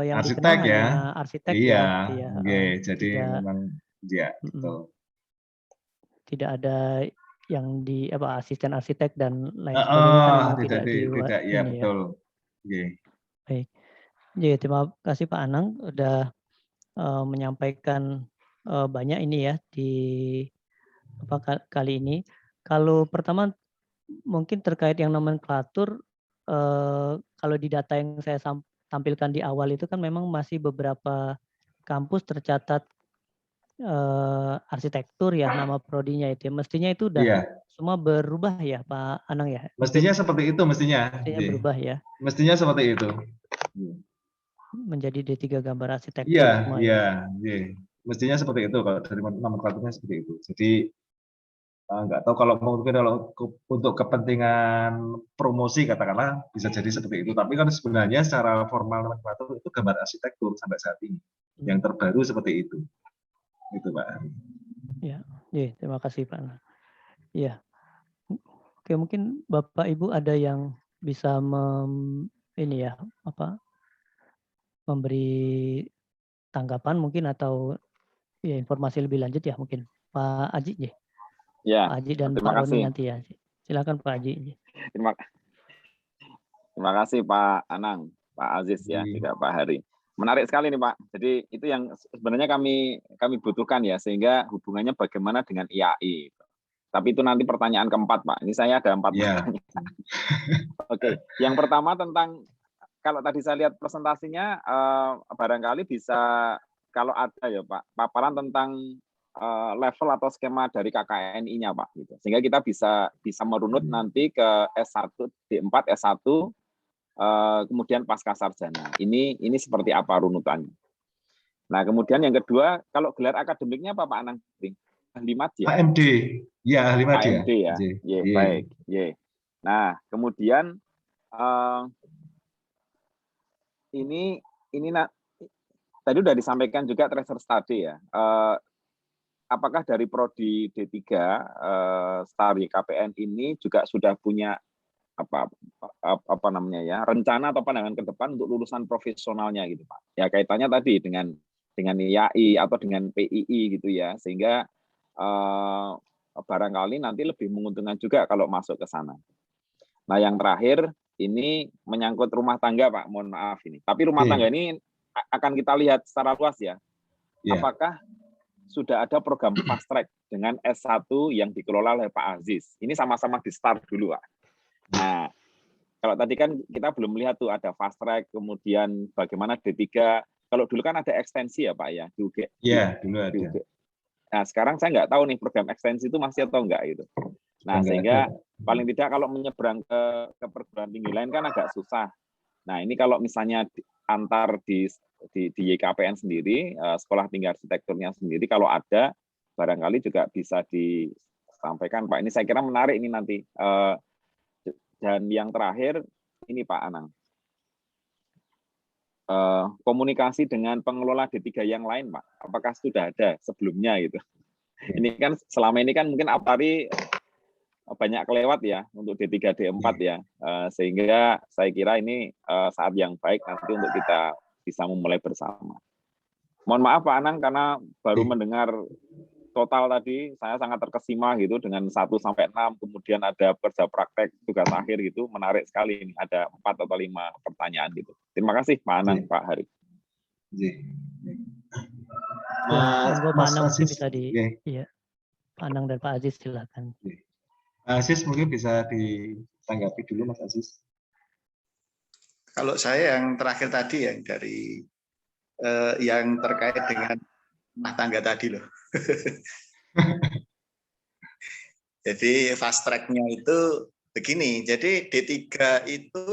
yang
Arsitek
dikenal
ya.
hanya arsitek
Iya,
ya.
jadi memang ya betul.
Tidak ada yang di asisten arsitek dan lain sebagainya kan memang tidak
ya betul.
Ya. Baik. Jadi terima kasih Pak Anang sudah menyampaikan banyak ini ya di kali ini. Kalau pertama mungkin terkait yang nomenklatur, kalau di data yang saya tampilkan di awal itu kan memang masih beberapa kampus tercatat arsitektur ya nama prodinya itu. Mestinya itu udah semua berubah ya Pak Anang ya?
Mestinya seperti itu, mestinya
berubah ya?
Mestinya seperti itu.
Menjadi D3 gambar arsitektur
semua ya? Iya. Mestinya seperti itu kalau dari nomenklaturnya seperti itu. Jadi nggak tahu kalau mungkin kalau untuk kepentingan promosi katakanlah bisa jadi seperti itu. Tapi kan sebenarnya secara formal nomenklatur itu gambar arsitektur sampai saat ini. Yang terbaru seperti itu. Itu Pak.
Ya, terima kasih Pak. Ya, oke mungkin Bapak Ibu ada yang bisa memberi tanggapan mungkin atau ya, informasi lebih lanjut ya mungkin Pak Aji ya.
Ya,
Pak Aji dan
terima
Pak Roni
kasih.
nanti ya. Silakan Pak Aji.
Terima kasih Pak Anang, Pak Aziz ya, juga Pak Hari. Menarik sekali nih Pak. Jadi itu yang sebenarnya kami butuhkan ya, sehingga hubungannya bagaimana dengan IAI. Tapi itu nanti pertanyaan keempat Pak. Ini saya ada 4 pertanyaan. Oke, yang pertama tentang, kalau tadi saya lihat presentasinya, barangkali bisa kalau ada ya Pak, paparan tentang level atau skema dari KKNI-nya Pak, gitu. Sehingga kita bisa merunut nanti ke S1, D4, S1, kemudian pasca sarjana. Ini seperti apa runutannya? Nah, kemudian yang kedua, kalau gelar akademiknya apa Pak Anang? Ahli madya.
AMD, ya ahli madya.
AMD ya. Baik. Nah, kemudian ini tadi sudah disampaikan juga tracer study ya. Apakah dari prodi D3 STAR YKPN ini juga sudah punya apa namanya ya, rencana atau pandangan ke depan untuk lulusan profesionalnya gitu Pak. Ya kaitannya tadi dengan IAI atau dengan PII gitu ya, sehingga barangkali nanti lebih menguntungkan juga kalau masuk ke sana. Nah, yang terakhir ini menyangkut rumah tangga Pak, mohon maaf ini. Tapi rumah tangga ini akan kita lihat secara luas ya. Apakah sudah ada program fast track dengan S1 yang dikelola oleh Pak Aziz? Ini sama-sama di start dulu Pak. Nah, kalau tadi kan kita belum melihat tuh ada fast track, kemudian bagaimana D3. Kalau dulu kan ada ekstensi ya Pak ya, di UG.
Iya, dulu ada.
Nah, sekarang saya nggak tahu nih program ekstensi itu masih atau enggak gitu. Nah, sehingga paling tidak kalau menyeberang ke perguruan tinggi lain kan agak susah. Nah, ini kalau misalnya antar di YKPN sendiri, sekolah tinggi arsitekturnya sendiri, kalau ada, barangkali juga bisa disampaikan Pak. Ini saya kira menarik ini nanti. Dan yang terakhir, ini Pak Anang. Komunikasi dengan pengelola D3 yang lain, Pak. Apakah sudah ada sebelumnya gitu? Ini kan selama ini kan mungkin Aptari banyak kelewat ya untuk D3, D4 ya. Sehingga saya kira ini saat yang baik nanti untuk kita bisa memulai bersama. Mohon maaf Pak Anang karena baru mendengar total tadi, saya sangat terkesima gitu dengan 1 sampai 6, kemudian ada kerja praktek tugas akhir gitu, menarik sekali ini, ada 4 atau 5 pertanyaan gitu. Terima kasih Pak Anang, Pak Hari.
Pak Anang mungkin bisa iya. Pak Anang dan Pak Aziz silakan.
Pak Aziz mungkin bisa ditanggapi dulu Mas Aziz.
Kalau saya yang terakhir tadi yang dari yang terkait dengan rumah tangga tadi loh. Jadi fast track-nya itu begini. Jadi D3 itu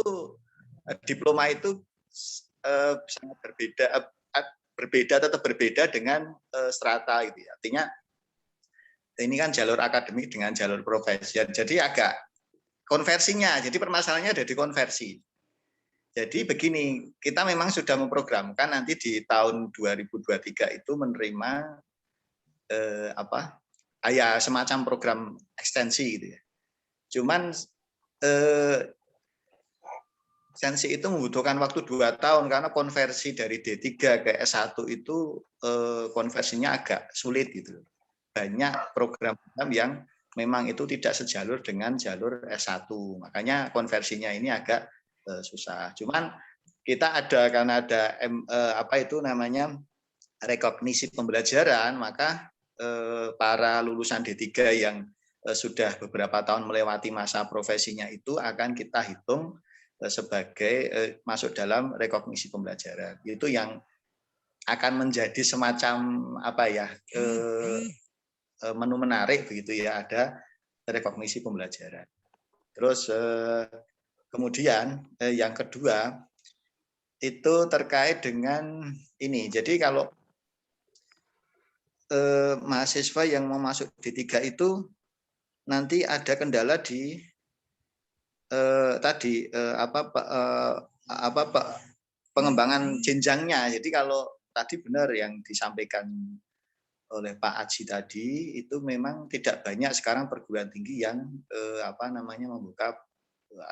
diploma itu sangat berbeda dengan strata gitu ya. Artinya ini kan jalur akademik dengan jalur profesi. Jadi agak konversinya. Jadi permasalahannya ada di konversi. Jadi begini, kita memang sudah memprogramkan nanti di tahun 2023 itu menerima semacam program ekstensi gitu ya. Cuman ekstensi itu membutuhkan waktu 2 tahun karena konversi dari D3 ke S1 itu konversinya agak sulit gitu. Banyak program-program yang memang itu tidak sejalur dengan jalur S1. Makanya konversinya ini agak susah. Cuman kita karena ada rekognisi pembelajaran, maka para lulusan D3 yang sudah beberapa tahun melewati masa profesinya itu akan kita hitung sebagai masuk dalam rekognisi pembelajaran. Itu yang akan menjadi semacam menu menarik begitu ya, ada rekognisi pembelajaran. Terus kemudian yang kedua itu terkait dengan ini. Jadi kalau mahasiswa yang mau masuk D3 itu nanti ada kendala di pengembangan jenjangnya. Jadi kalau tadi benar yang disampaikan oleh Pak Aji tadi, itu memang tidak banyak sekarang perguruan tinggi yang membuka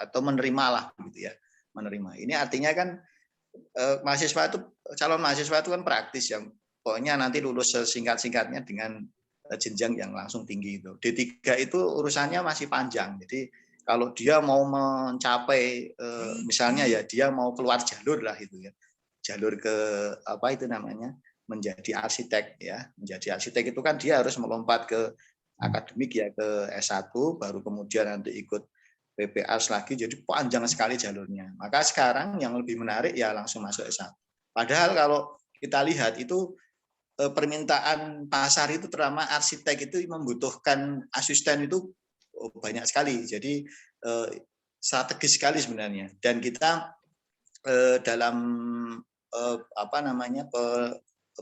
atau menerima lah gitu ya, menerima. Ini artinya kan calon mahasiswa itu kan praktis yang pokoknya nanti lulus sesingkat-singkatnya dengan jenjang yang langsung tinggi itu. D3 itu urusannya masih panjang. Jadi kalau dia mau mencapai misalnya ya dia mau keluar jalur lah itu ya. Jalur ke apa itu namanya? Menjadi arsitek ya. Menjadi arsitek itu kan dia harus melompat ke akademik ya, ke S1 baru kemudian nanti ikut PPAS lagi. Jadi panjang sekali jalurnya. Maka sekarang yang lebih menarik ya langsung masuk S1. Padahal kalau kita lihat itu permintaan pasar itu terutama arsitek itu membutuhkan asisten itu banyak sekali. Jadi strategis sekali sebenarnya. Dan kita dalam apa namanya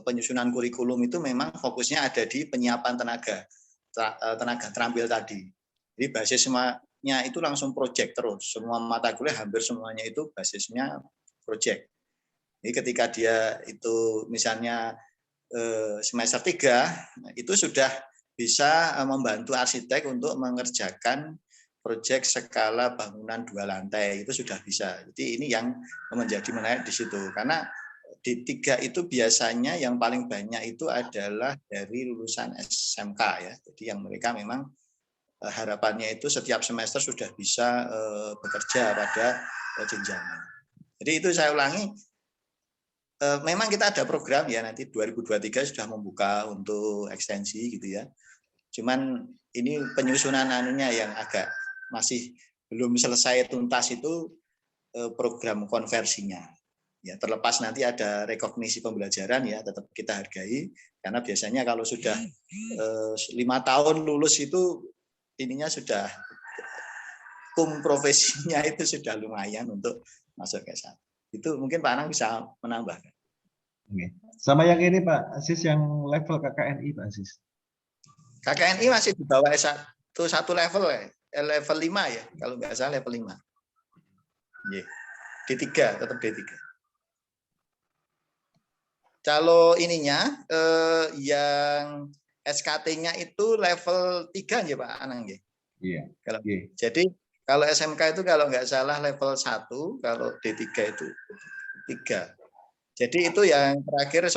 penyusunan kurikulum itu memang fokusnya ada di penyiapan tenaga terampil tadi. Jadi basisnya itu langsung proyek terus. Semua mata kuliah hampir semuanya itu basisnya proyek. Jadi ketika dia itu misalnya semester 3 itu sudah bisa membantu arsitek untuk mengerjakan proyek skala bangunan 2 lantai, itu sudah bisa. Jadi ini yang menjadi menarik di situ karena D3 itu biasanya yang paling banyak itu adalah dari lulusan SMK ya. Jadi yang mereka memang harapannya itu setiap semester sudah bisa bekerja pada jenjang. Jadi itu saya ulangi, memang kita ada program ya nanti 2023 sudah membuka untuk ekstensi gitu ya. Cuman ini penyusunan anunya yang agak masih belum selesai tuntas itu program konversinya. Ya terlepas nanti ada rekognisi pembelajaran ya tetap kita hargai karena biasanya kalau sudah 5 tahun lulus itu ininya sudah profesinya itu sudah lumayan untuk masuk ke S1. Itu mungkin Pak Anang bisa menambahkan.
Oke. Sama yang ini Pak Aziz yang level KKNI Pak Aziz.
KKNI masih di bawah S1 satu level ya, level 5 ya, kalau nggak salah level 5. Yeah. D3, tetap D3. Kalau ininya yang SKT-nya itu level 3 ya Pak Anang ya.
Iya.
Kalau jadi kalau SMK itu kalau nggak salah level 1, kalau D3 itu 3. Jadi itu yang terakhir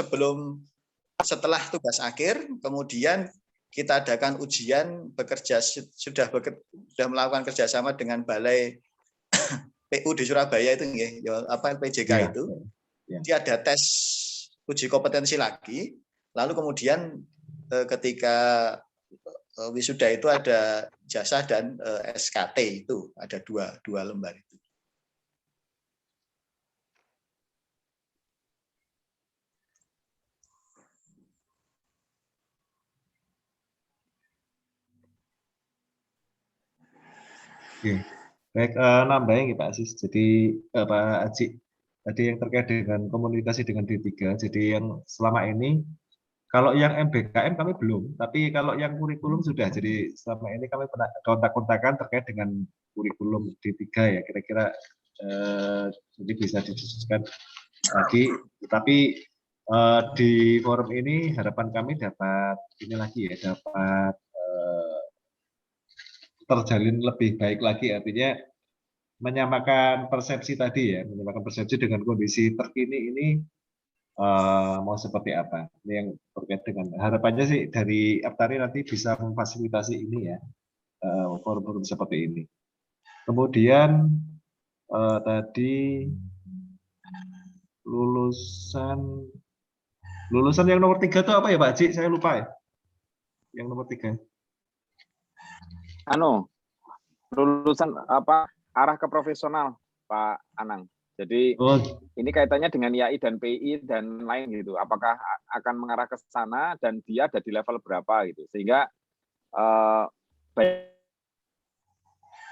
setelah tugas akhir, kemudian kita adakan ujian sudah melakukan kerjasama dengan Balai PU di Surabaya itu ya, apa PJK ya, itu. Ya. Jadi ada tes uji kompetensi lagi, lalu kemudian ketika wisuda itu ada jasa dan SKT itu ada dua lembar itu.
Oke, baik, nambahin Pak Aziz. Jadi Pak Aji, tadi yang terkait dengan komunikasi dengan D3. Jadi yang selama ini kalau yang MBKM kami belum, tapi kalau yang kurikulum sudah. Jadi selama ini kami pernah kontak-kontakan terkait dengan kurikulum D3 ya. Kira-kira jadi bisa didiskusikan lagi. Tapi di forum ini harapan kami dapat ini lagi ya, dapat terjalin lebih baik lagi, artinya menyamakan persepsi tadi ya, menyamakan persepsi dengan kondisi terkini ini mau seperti apa. Ini yang terkait dengan harapannya sih dari Aptari nanti bisa memfasilitasi ini ya, forum-forum seperti ini. Kemudian tadi lulusan yang nomor 3 itu apa ya Pak Haji? Saya lupa ya. Yang nomor 3.
Lulusan apa arah ke profesional Pak Anang. Jadi ini kaitannya dengan IAI dan PI dan lain gitu. Apakah akan mengarah ke sana dan dia ada di level berapa gitu. Sehingga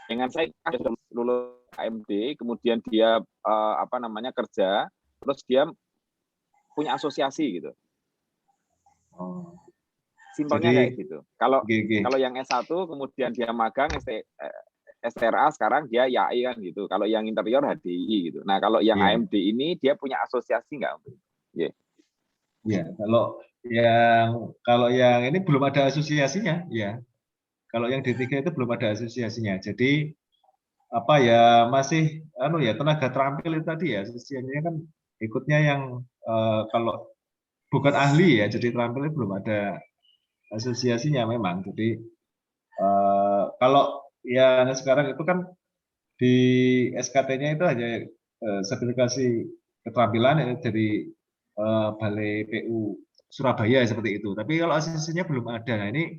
dengan saya sudah lulus KMD, kemudian dia kerja, terus dia punya asosiasi gitu. Simpelnya kayak gitu. Kalau yang S1 kemudian dia magang STRA, sekarang dia YAI kan gitu. Kalau yang interior HDI gitu. Nah, kalau yang AMD ini dia punya asosiasi nggak?
Ya, kalau yang ini belum ada asosiasinya, ya. Kalau yang D3 itu belum ada asosiasinya. Jadi apa ya, masih tenaga terampil itu tadi ya, asosiasinya kan ikutnya yang kalau bukan ahli ya, jadi terampil belum ada asosiasinya memang. Jadi kalau ya sekarang itu kan di SKT-nya itu hanya sertifikasi keterampilan ya, dari Balai PU Surabaya seperti itu. Tapi kalau asosiasinya belum ada. Nah ini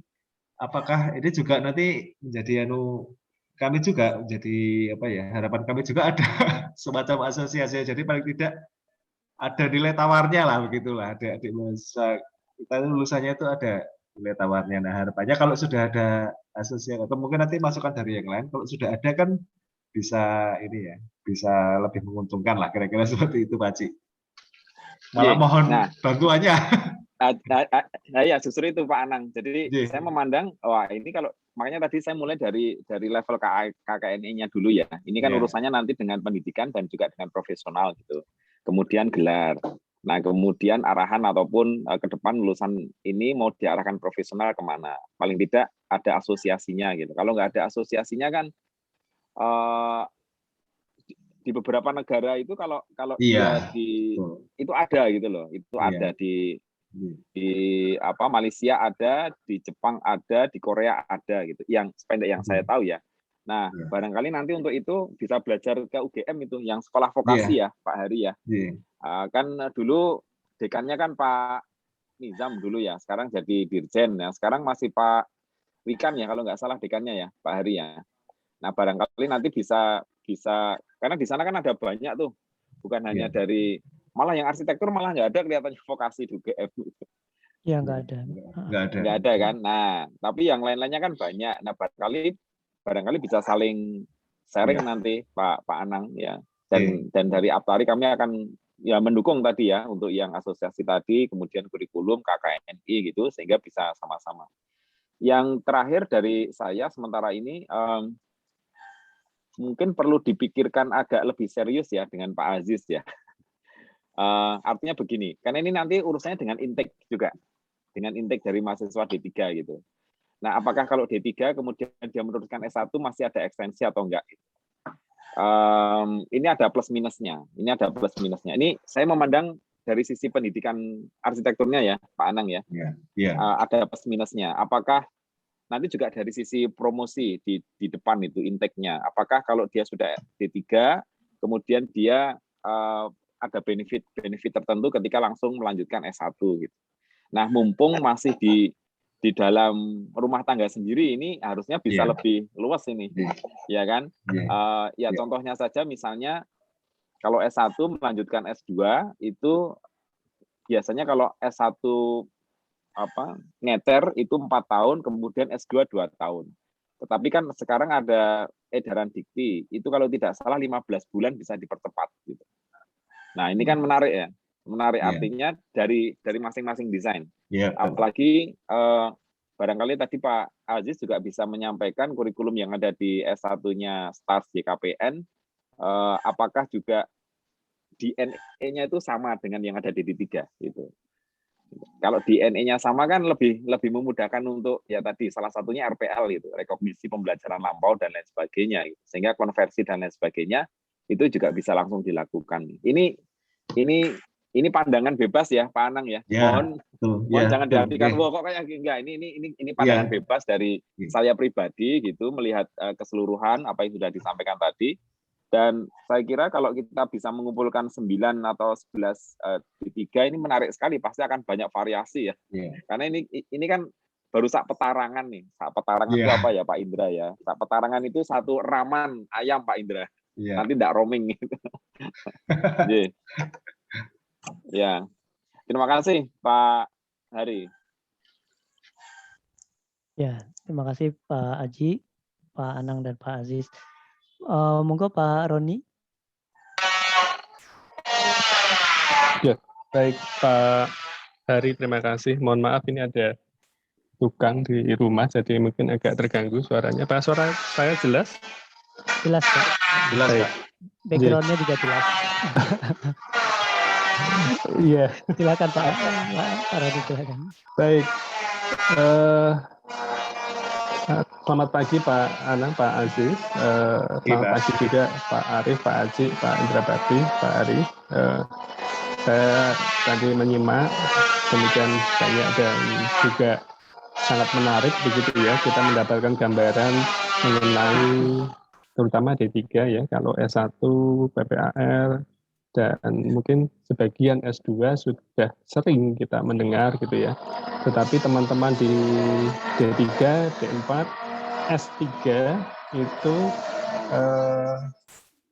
apakah ini juga nanti menjadi kami juga jadi apa ya, harapan kami juga ada semacam asosiasi, jadi paling tidak ada nilai tawarnya lah, begitulah adik-adik mahasiswa kita lulusannya itu ada nilai tawarnya. Nah harapannya kalau sudah ada asosiasi atau mungkin nanti masukan dari yang lain, kalau sudah ada kan bisa ini ya, bisa lebih menguntungkan lah, kira-kira seperti itu Pak Ci. Malah mohon bantuannya.
Nah ya justru itu Pak Anang. Jadi saya memandang, wah ini kalau makanya tadi saya mulai dari level KKNI-nya dulu ya. Ini kan urusannya nanti dengan pendidikan dan juga dengan profesional gitu. Kemudian gelar. Nah kemudian arahan ataupun ke depan lulusan ini mau diarahkan profesional kemana? Paling tidak ada asosiasinya gitu. Kalau nggak ada asosiasinya kan di beberapa negara itu kalau dia itu ada gitu loh. Itu ada di Malaysia ada, di Jepang ada, di Korea ada gitu. Yang sependek yang saya tahu ya. Nah, barangkali nanti untuk itu bisa belajar ke UGM itu yang sekolah vokasi ya, Pak Hari ya. Kan dulu dekannya kan Pak Nizam dulu ya, sekarang jadi Dirjen ya. Sekarang masih Pak Wikan ya kalau nggak salah dekannya ya, Pak Hari ya. Nah, barangkali nanti bisa karena di sana kan ada banyak tuh. Bukan hanya dari malah yang arsitektur malah nggak ada kelihatannya vokasi di UGM.
Ya nggak
ada kan. Nah tapi yang lain-lainnya kan banyak. Nah barangkali bisa saling sharing nanti Pak Anang ya. Dan dari Aptari kami akan ya mendukung tadi ya untuk yang asosiasi tadi, kemudian kurikulum KKNI gitu sehingga bisa sama-sama. Yang terakhir dari saya sementara ini mungkin perlu dipikirkan agak lebih serius ya dengan Pak Aziz ya. Artinya begini, karena ini nanti urusannya dengan intake juga, dengan intake dari mahasiswa D3 gitu. Nah, apakah kalau D3 kemudian dia meneruskan S1 masih ada ekstensi atau enggak? Ini ada plus minusnya. Ini saya memandang dari sisi pendidikan arsitekturnya ya, Pak Anang ya. Ada plus minusnya. Apakah nanti juga dari sisi promosi di depan itu intake-nya. Apakah kalau dia sudah D3, kemudian dia ada benefit tertentu ketika langsung melanjutkan S1 gitu. Nah, mumpung masih di dalam rumah tangga sendiri ini harusnya bisa lebih luas ini. Ya kan? Ya contohnya saja misalnya kalau S1 melanjutkan S2 itu biasanya kalau S1 ngeter itu 4 tahun, kemudian S2 2 tahun. Tetapi kan sekarang ada edaran dikti, itu kalau tidak salah 15 bulan bisa dipercepat gitu. Nah, ini kan menarik ya. Menarik artinya dari masing-masing desain. Apalagi barangkali tadi Pak Aziz juga bisa menyampaikan kurikulum yang ada di S1-nya STARS JKPN, apakah juga DNA-nya itu sama dengan yang ada di D3 gitu. Kalau DNA-nya sama kan lebih memudahkan untuk ya tadi salah satunya RPL itu, rekognisi pembelajaran lampau dan lain sebagainya gitu. Sehingga konversi dan lain sebagainya itu juga bisa langsung dilakukan. Ini pandangan bebas ya Pak Anang ya. Mohon jangan diartikan wah kok kayak enggak, ini pandangan bebas dari saya pribadi gitu melihat keseluruhan apa yang sudah disampaikan tadi. Dan saya kira kalau kita bisa mengumpulkan 9 atau 11 D3 ini menarik sekali, pasti akan banyak variasi ya. Karena ini kan baru sak petarangan nih. Sak petarangan itu apa ya Pak Indra ya? Sak petarangan itu satu raman ayam Pak Indra. Nanti enggak roaming gitu. Ya. Terima kasih Pak Hari.
Ya, terima kasih Pak Aji, Pak Anang dan Pak Aziz. Monggo Pak Roni.
Ya, baik Pak Hari, terima kasih. Mohon maaf ini ada tukang di rumah, jadi mungkin agak terganggu suaranya. Pak, suara saya jelas?
Jelas Pak.
Jelas Pak.
Background-nya juga jelas.
Iya.
Silakan Pak Roni, silakan.
Baik. Selamat pagi Pak Anang, Pak Aziz. Selamat pagi juga Pak Arif, Pak Aji, Pak Indra Bakti, Pak Ari. saya tadi menyimak demikian banyak dan juga sangat menarik begitu ya, kita mendapatkan gambaran mengenai terutama D3 ya, kalau S1 PPAR dan mungkin sebagian S2 sudah sering kita mendengar gitu ya. Tetapi teman-teman di D3, D4, S3 itu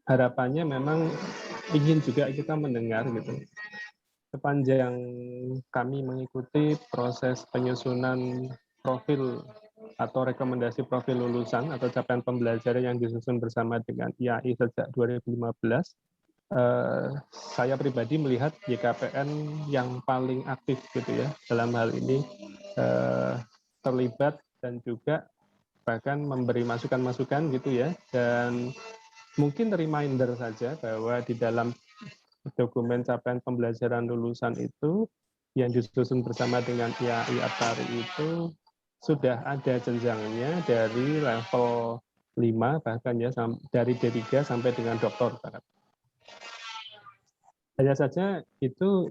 harapannya memang ingin juga kita mendengar gitu. Sepanjang kami mengikuti proses penyusunan profil atau rekomendasi profil lulusan atau capaian pembelajaran yang disusun bersama dengan IAI sejak 2015, saya pribadi melihat YKPN yang paling aktif gitu ya dalam hal ini, terlibat dan juga bahkan memberi masukan-masukan gitu ya, dan mungkin reminder saja bahwa di dalam dokumen capaian pembelajaran lulusan itu yang disusun bersama dengan IAI Aptari itu sudah ada jenjangnya dari level 5 bahkan ya dari D3 sampai dengan doktor. Hanya saja itu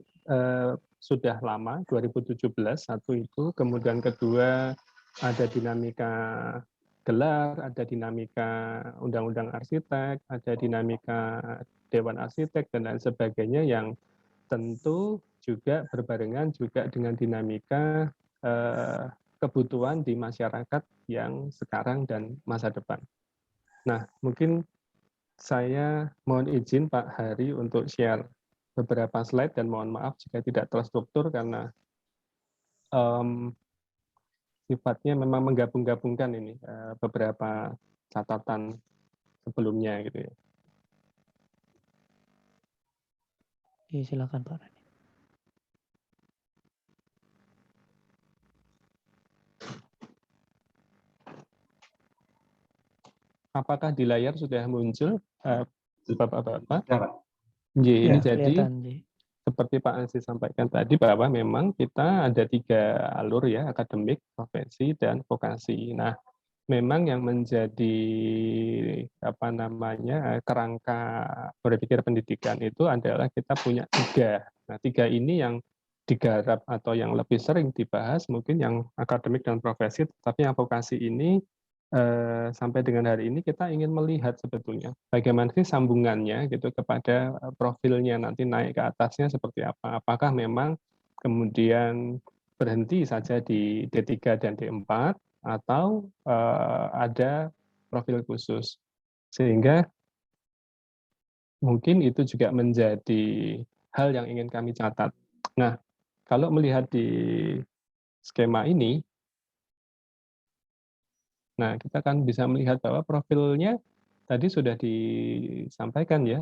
sudah lama, 2017 satu itu, kemudian kedua ada dinamika gelar, ada dinamika undang-undang arsitek, ada dinamika dewan arsitek dan lain sebagainya yang tentu juga berbarengan juga dengan dinamika kebutuhan di masyarakat yang sekarang dan masa depan. Nah, mungkin saya mohon izin Pak Hari untuk share beberapa slide dan mohon maaf jika tidak terstruktur karena sifatnya memang menggabung-gabungkan ini beberapa catatan sebelumnya gitu ya.
Silakan Pak Rani.
Apakah di layar sudah muncul Bapak-bapak?
Ya,
Ini jadi
kelihatan.
seperti Pak Ansi sampaikan tadi bahwa memang kita ada 3 alur ya, akademik, profesi, dan vokasi. Nah, memang yang menjadi kerangka berpikir pendidikan itu adalah kita punya 3. Nah, 3 ini yang digarap atau yang lebih sering dibahas mungkin yang akademik dan profesi, tapi yang vokasi ini sampai dengan hari ini kita ingin melihat sebetulnya bagaimana sih sambungannya gitu kepada profilnya nanti naik ke atasnya seperti apa. Apakah memang kemudian berhenti saja di D3 dan D4 atau ada profil khusus. Sehingga mungkin itu juga menjadi hal yang ingin kami catat. Nah, kalau melihat di skema ini, nah, kita kan bisa melihat bahwa profilnya tadi sudah disampaikan ya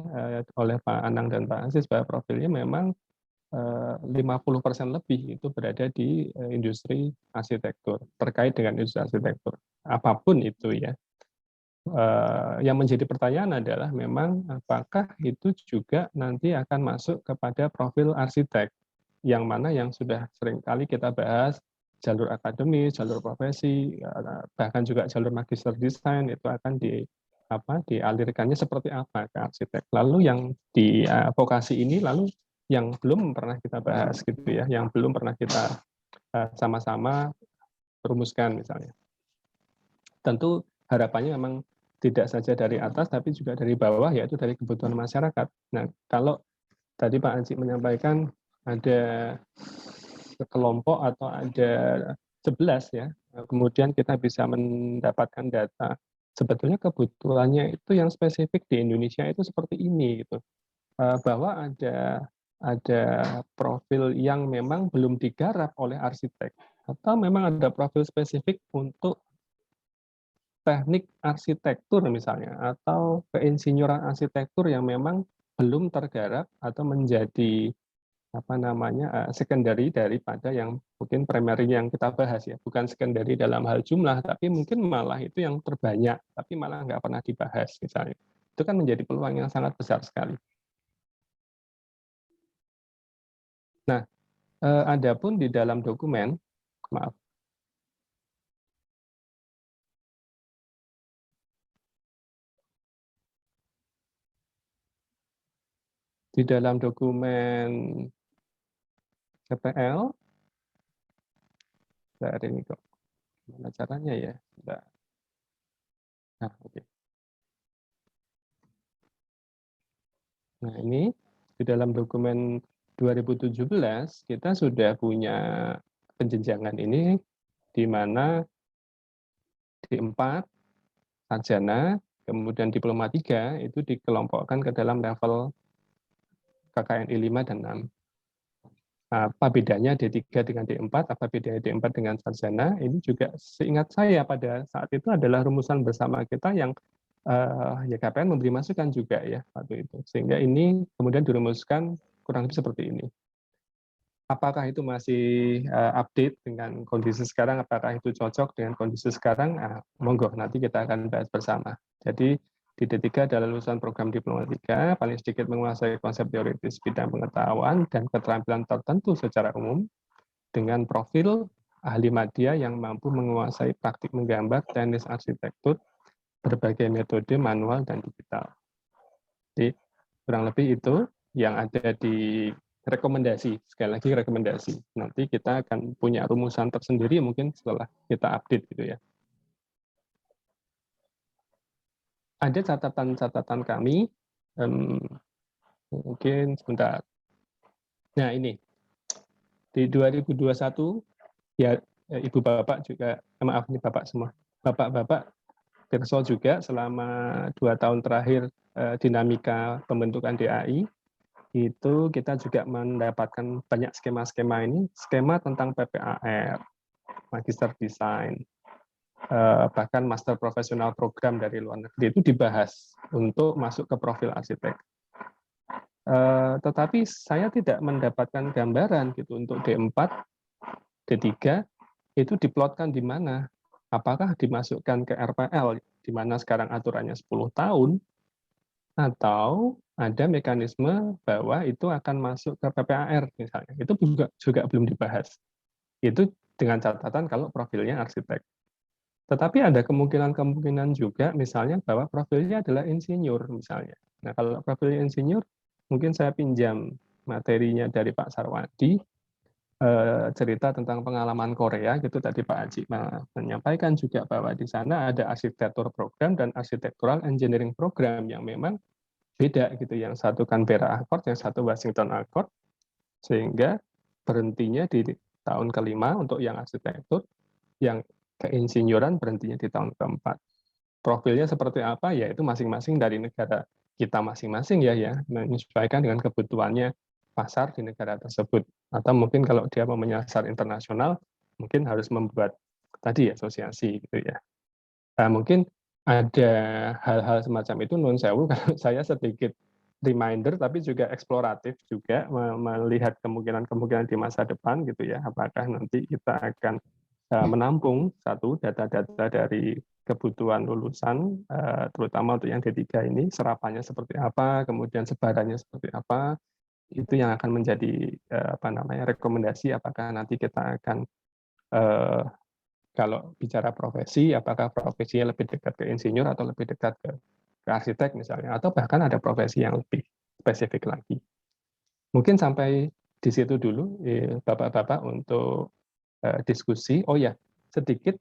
oleh Pak Anang dan Pak Aziz bahwa profilnya memang 50% lebih itu berada di industri arsitektur, terkait dengan industri arsitektur. Apapun itu ya. Yang menjadi pertanyaan adalah memang apakah itu juga nanti akan masuk kepada profil arsitek, yang mana yang sudah seringkali kita bahas, jalur akademis, jalur profesi, bahkan juga jalur magister desain itu akan dialirkannya seperti apa ke arsitek. Lalu yang di vokasi ini lalu yang belum pernah kita bahas gitu ya, yang belum pernah kita sama-sama rumuskan misalnya. Tentu harapannya memang tidak saja dari atas tapi juga dari bawah, yaitu dari kebutuhan masyarakat. Nah, kalau tadi Pak Anci menyampaikan ada kelompok atau ada 11 ya, kemudian kita bisa mendapatkan data sebetulnya kebutuhannya itu yang spesifik di Indonesia itu seperti ini gitu, bahwa ada profil yang memang belum digarap oleh arsitek atau memang ada profil spesifik untuk teknik arsitektur misalnya atau keinsinyuran arsitektur yang memang belum tergarap atau menjadi secondary daripada yang mungkin primary yang kita bahas ya, bukan secondary dalam hal jumlah tapi mungkin malah itu yang terbanyak tapi malah nggak pernah dibahas misalnya. Itu kan menjadi peluang yang sangat besar sekali. Nah, adapun di dalam dokumen, maaf. di dalam dokumen CPL, dari ini kok, gimana caranya ya? Nah, oke. Nah, ini di dalam dokumen 2017 kita sudah punya penjenjangan ini di mana D4 sarjana, kemudian diploma 3 itu dikelompokkan ke dalam level KKNI 5 dan 6. Apa bedanya D3 dengan D4, apa bedanya D4 dengan sarjana, ini juga seingat saya pada saat itu adalah rumusan bersama kita yang YKPN memberi masukan juga ya waktu itu. Sehingga ini kemudian dirumuskan kurang lebih seperti ini. Apakah itu masih update dengan kondisi sekarang, apakah itu cocok dengan kondisi sekarang, monggo nanti kita akan bahas bersama. Jadi di D3 adalah lulusan program diploma 3, paling sedikit menguasai konsep teoritis bidang pengetahuan dan keterampilan tertentu secara umum, dengan profil ahli media yang mampu menguasai praktik menggambar, teknis arsitektur, berbagai metode manual dan digital. Jadi kurang lebih itu yang ada di rekomendasi, sekali lagi rekomendasi. Nanti kita akan punya rumusan tersendiri mungkin setelah kita update gitu ya. Ada catatan-catatan kami, mungkin sebentar. Nah ini, di 2021, ya Ibu Bapak juga, maaf ini Bapak semua, Bapak-Bapak Pirsa juga selama 2 tahun terakhir dinamika pembentukan DAI, itu kita juga mendapatkan banyak skema-skema ini, skema tentang PPAR, Magister Desain, bahkan Master Profesional Program dari luar negeri itu dibahas untuk masuk ke profil arsitek. Tetapi saya tidak mendapatkan gambaran gitu untuk D4, D3 itu diplotkan di mana. Apakah dimasukkan ke RPL, di mana sekarang aturannya 10 tahun, atau ada mekanisme bahwa itu akan masuk ke PPAR misalnya. Itu juga belum dibahas. Itu dengan catatan kalau profilnya arsitek. Tetapi ada kemungkinan-kemungkinan juga misalnya bahwa profilnya adalah insinyur misalnya. Nah, kalau profilnya insinyur, mungkin saya pinjam materinya dari Pak Sarwadi, cerita tentang pengalaman Korea gitu tadi Pak Haji menyampaikan juga bahwa di sana ada arsitektur program dan architectural engineering program yang memang beda gitu, yang satu Canberra Accord, yang satu Washington Accord, sehingga berhentinya di tahun kelima untuk yang arsitektur, yang keinsinyuran berhentinya di tahun keempat. Profilnya seperti apa ya itu masing-masing dari negara kita masing-masing ya menyesuaikan dengan kebutuhannya pasar di negara tersebut, atau mungkin kalau dia mau menyasar internasional mungkin harus membuat tadi asosiasi gitu ya. Nah, mungkin ada hal-hal semacam itu nun sewu kalau saya sedikit reminder tapi juga eksploratif juga melihat kemungkinan-kemungkinan di masa depan gitu ya, apakah nanti kita akan menampung satu data-data dari kebutuhan lulusan terutama untuk yang D3 ini, serapannya seperti apa, kemudian sebarannya seperti apa, itu yang akan menjadi rekomendasi apakah nanti kita akan kalau bicara profesi, apakah profesinya lebih dekat ke insinyur atau lebih dekat ke arsitek misalnya, atau bahkan ada profesi yang lebih spesifik lagi. Mungkin sampai di situ dulu, Bapak-Bapak, untuk diskusi. Oh ya, sedikit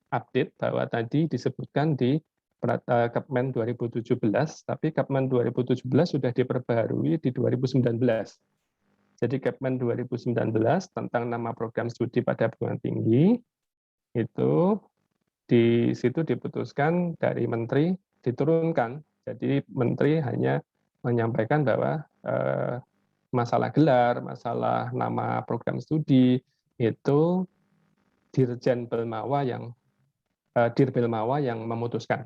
update bahwa tadi disebutkan di Kepmen 2017, tapi Kepmen 2017 sudah diperbaharui di 2019. Jadi Kepmen 2019 tentang nama program studi pada perguruan tinggi, itu di situ diputuskan dari Menteri diturunkan. Jadi Menteri hanya menyampaikan bahwa masalah gelar, masalah nama program studi, itu Dirjen Belmawa Dirbelmawa yang memutuskan.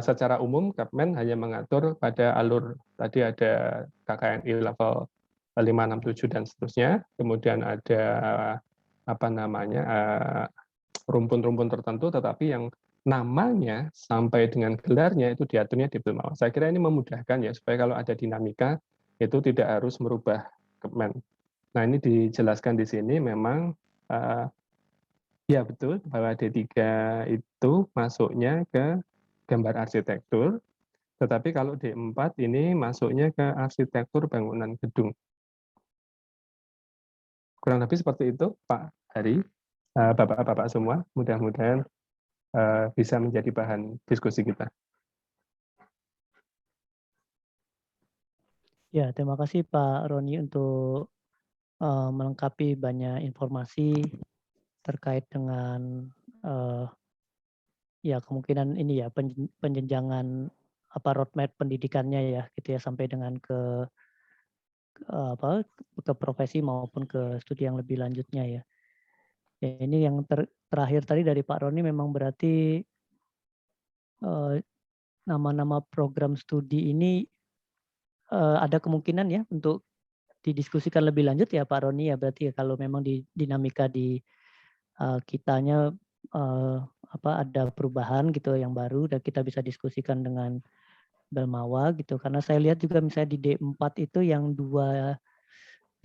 Secara umum Kepmen hanya mengatur pada alur tadi ada KKNI level 5, 6, 7 dan seterusnya, kemudian ada rumpun-rumpun tertentu, tetapi yang namanya sampai dengan gelarnya itu diaturnya di Belmawa. Saya kira ini memudahkan ya supaya kalau ada dinamika itu tidak harus merubah Kepmen. Nah, ini dijelaskan di sini memang ya betul bahwa D3 itu masuknya ke gambar arsitektur, Tetapi kalau D4 ini masuknya ke arsitektur bangunan gedung. Kurang lebih seperti itu, Pak Hari, Bapak-bapak semua. Mudah-mudahan bisa menjadi bahan diskusi kita.
Ya, terima kasih Pak Roni untuk melengkapi banyak informasi terkait dengan ya kemungkinan ini ya penjenjangan apa roadmap pendidikannya ya gitu ya sampai dengan ke profesi maupun ke studi yang lebih lanjutnya ya. Ya ini yang terakhir tadi dari Pak Roni memang berarti nama-nama program studi ini ada kemungkinan ya untuk didiskusikan lebih lanjut ya Pak Roni ya berarti ya kalau memang di dinamika di kitanya ada perubahan gitu yang baru dan kita bisa diskusikan dengan Belmawa gitu karena saya lihat juga misalnya di D4 itu yang 2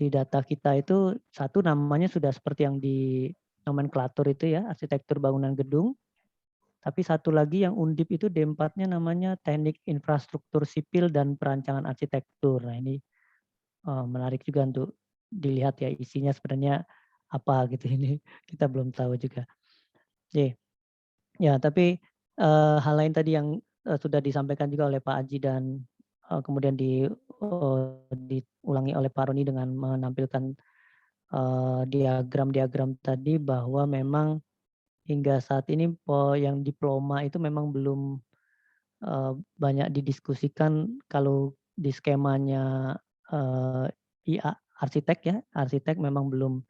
di data kita itu satu namanya sudah seperti yang di nomenklatur itu ya arsitektur bangunan gedung tapi satu lagi yang undip itu D4-nya namanya teknik infrastruktur sipil dan perancangan arsitektur. Nah ini menarik juga untuk dilihat ya isinya sebenarnya apa gitu ini kita belum tahu juga. Ya tapi hal lain tadi yang sudah disampaikan juga oleh Pak Aji dan kemudian diulangi oleh Pak Roni dengan menampilkan diagram-diagram tadi bahwa memang hingga saat ini yang diploma itu memang belum banyak didiskusikan kalau di skemanya IA arsitek ya, arsitek memang belum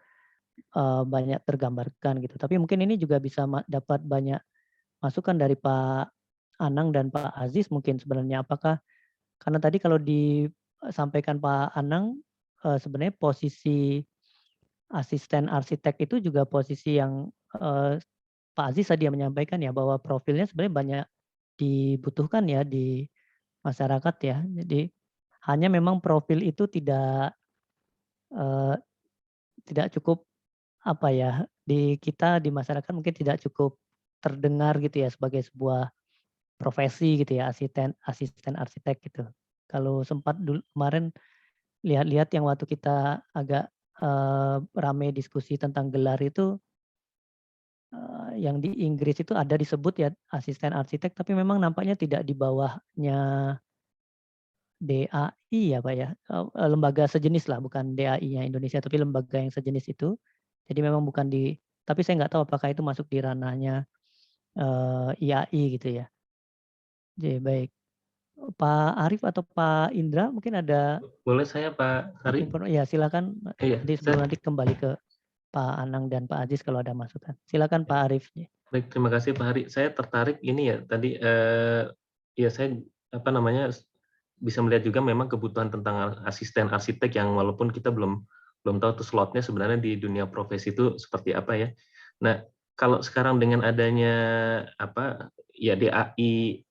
banyak tergambarkan gitu. Tapi mungkin ini juga bisa dapat banyak masukan dari Pak Anang dan Pak Aziz mungkin sebenarnya apakah karena tadi kalau disampaikan Pak Anang sebenarnya posisi asisten arsitek itu juga posisi yang Pak Aziz tadi yang menyampaikan ya bahwa profilnya sebenarnya banyak dibutuhkan ya di masyarakat ya. Jadi hanya memang profil itu tidak cukup apa ya di kita di masyarakat mungkin tidak cukup terdengar gitu ya sebagai sebuah profesi gitu ya asisten arsitek gitu. Kalau sempat dulu kemarin lihat-lihat yang waktu kita agak rame diskusi tentang gelar itu yang di Inggris itu ada disebut ya asisten arsitek tapi memang nampaknya tidak di bawahnya DAI ya Pak ya, lembaga sejenis lah bukan DAI-nya Indonesia tapi lembaga yang sejenis itu. Jadi memang bukan tapi saya nggak tahu apakah itu masuk di ranahnya IAI gitu ya. Jadi baik. Pak Arief atau Pak Indra mungkin ada
Boleh saya Pak Hari?
ya silakan
Iya,
nanti sebelum nanti kembali ke Pak Anang dan Pak Aziz kalau ada masukan. Silakan Pak Arief.
Baik, terima kasih Pak Hari. Saya tertarik ini ya tadi ya saya bisa melihat juga memang kebutuhan tentang asisten arsitek yang walaupun kita belum tahu tuh slotnya sebenarnya di dunia profesi itu seperti apa ya. Nah, kalau sekarang dengan adanya DAI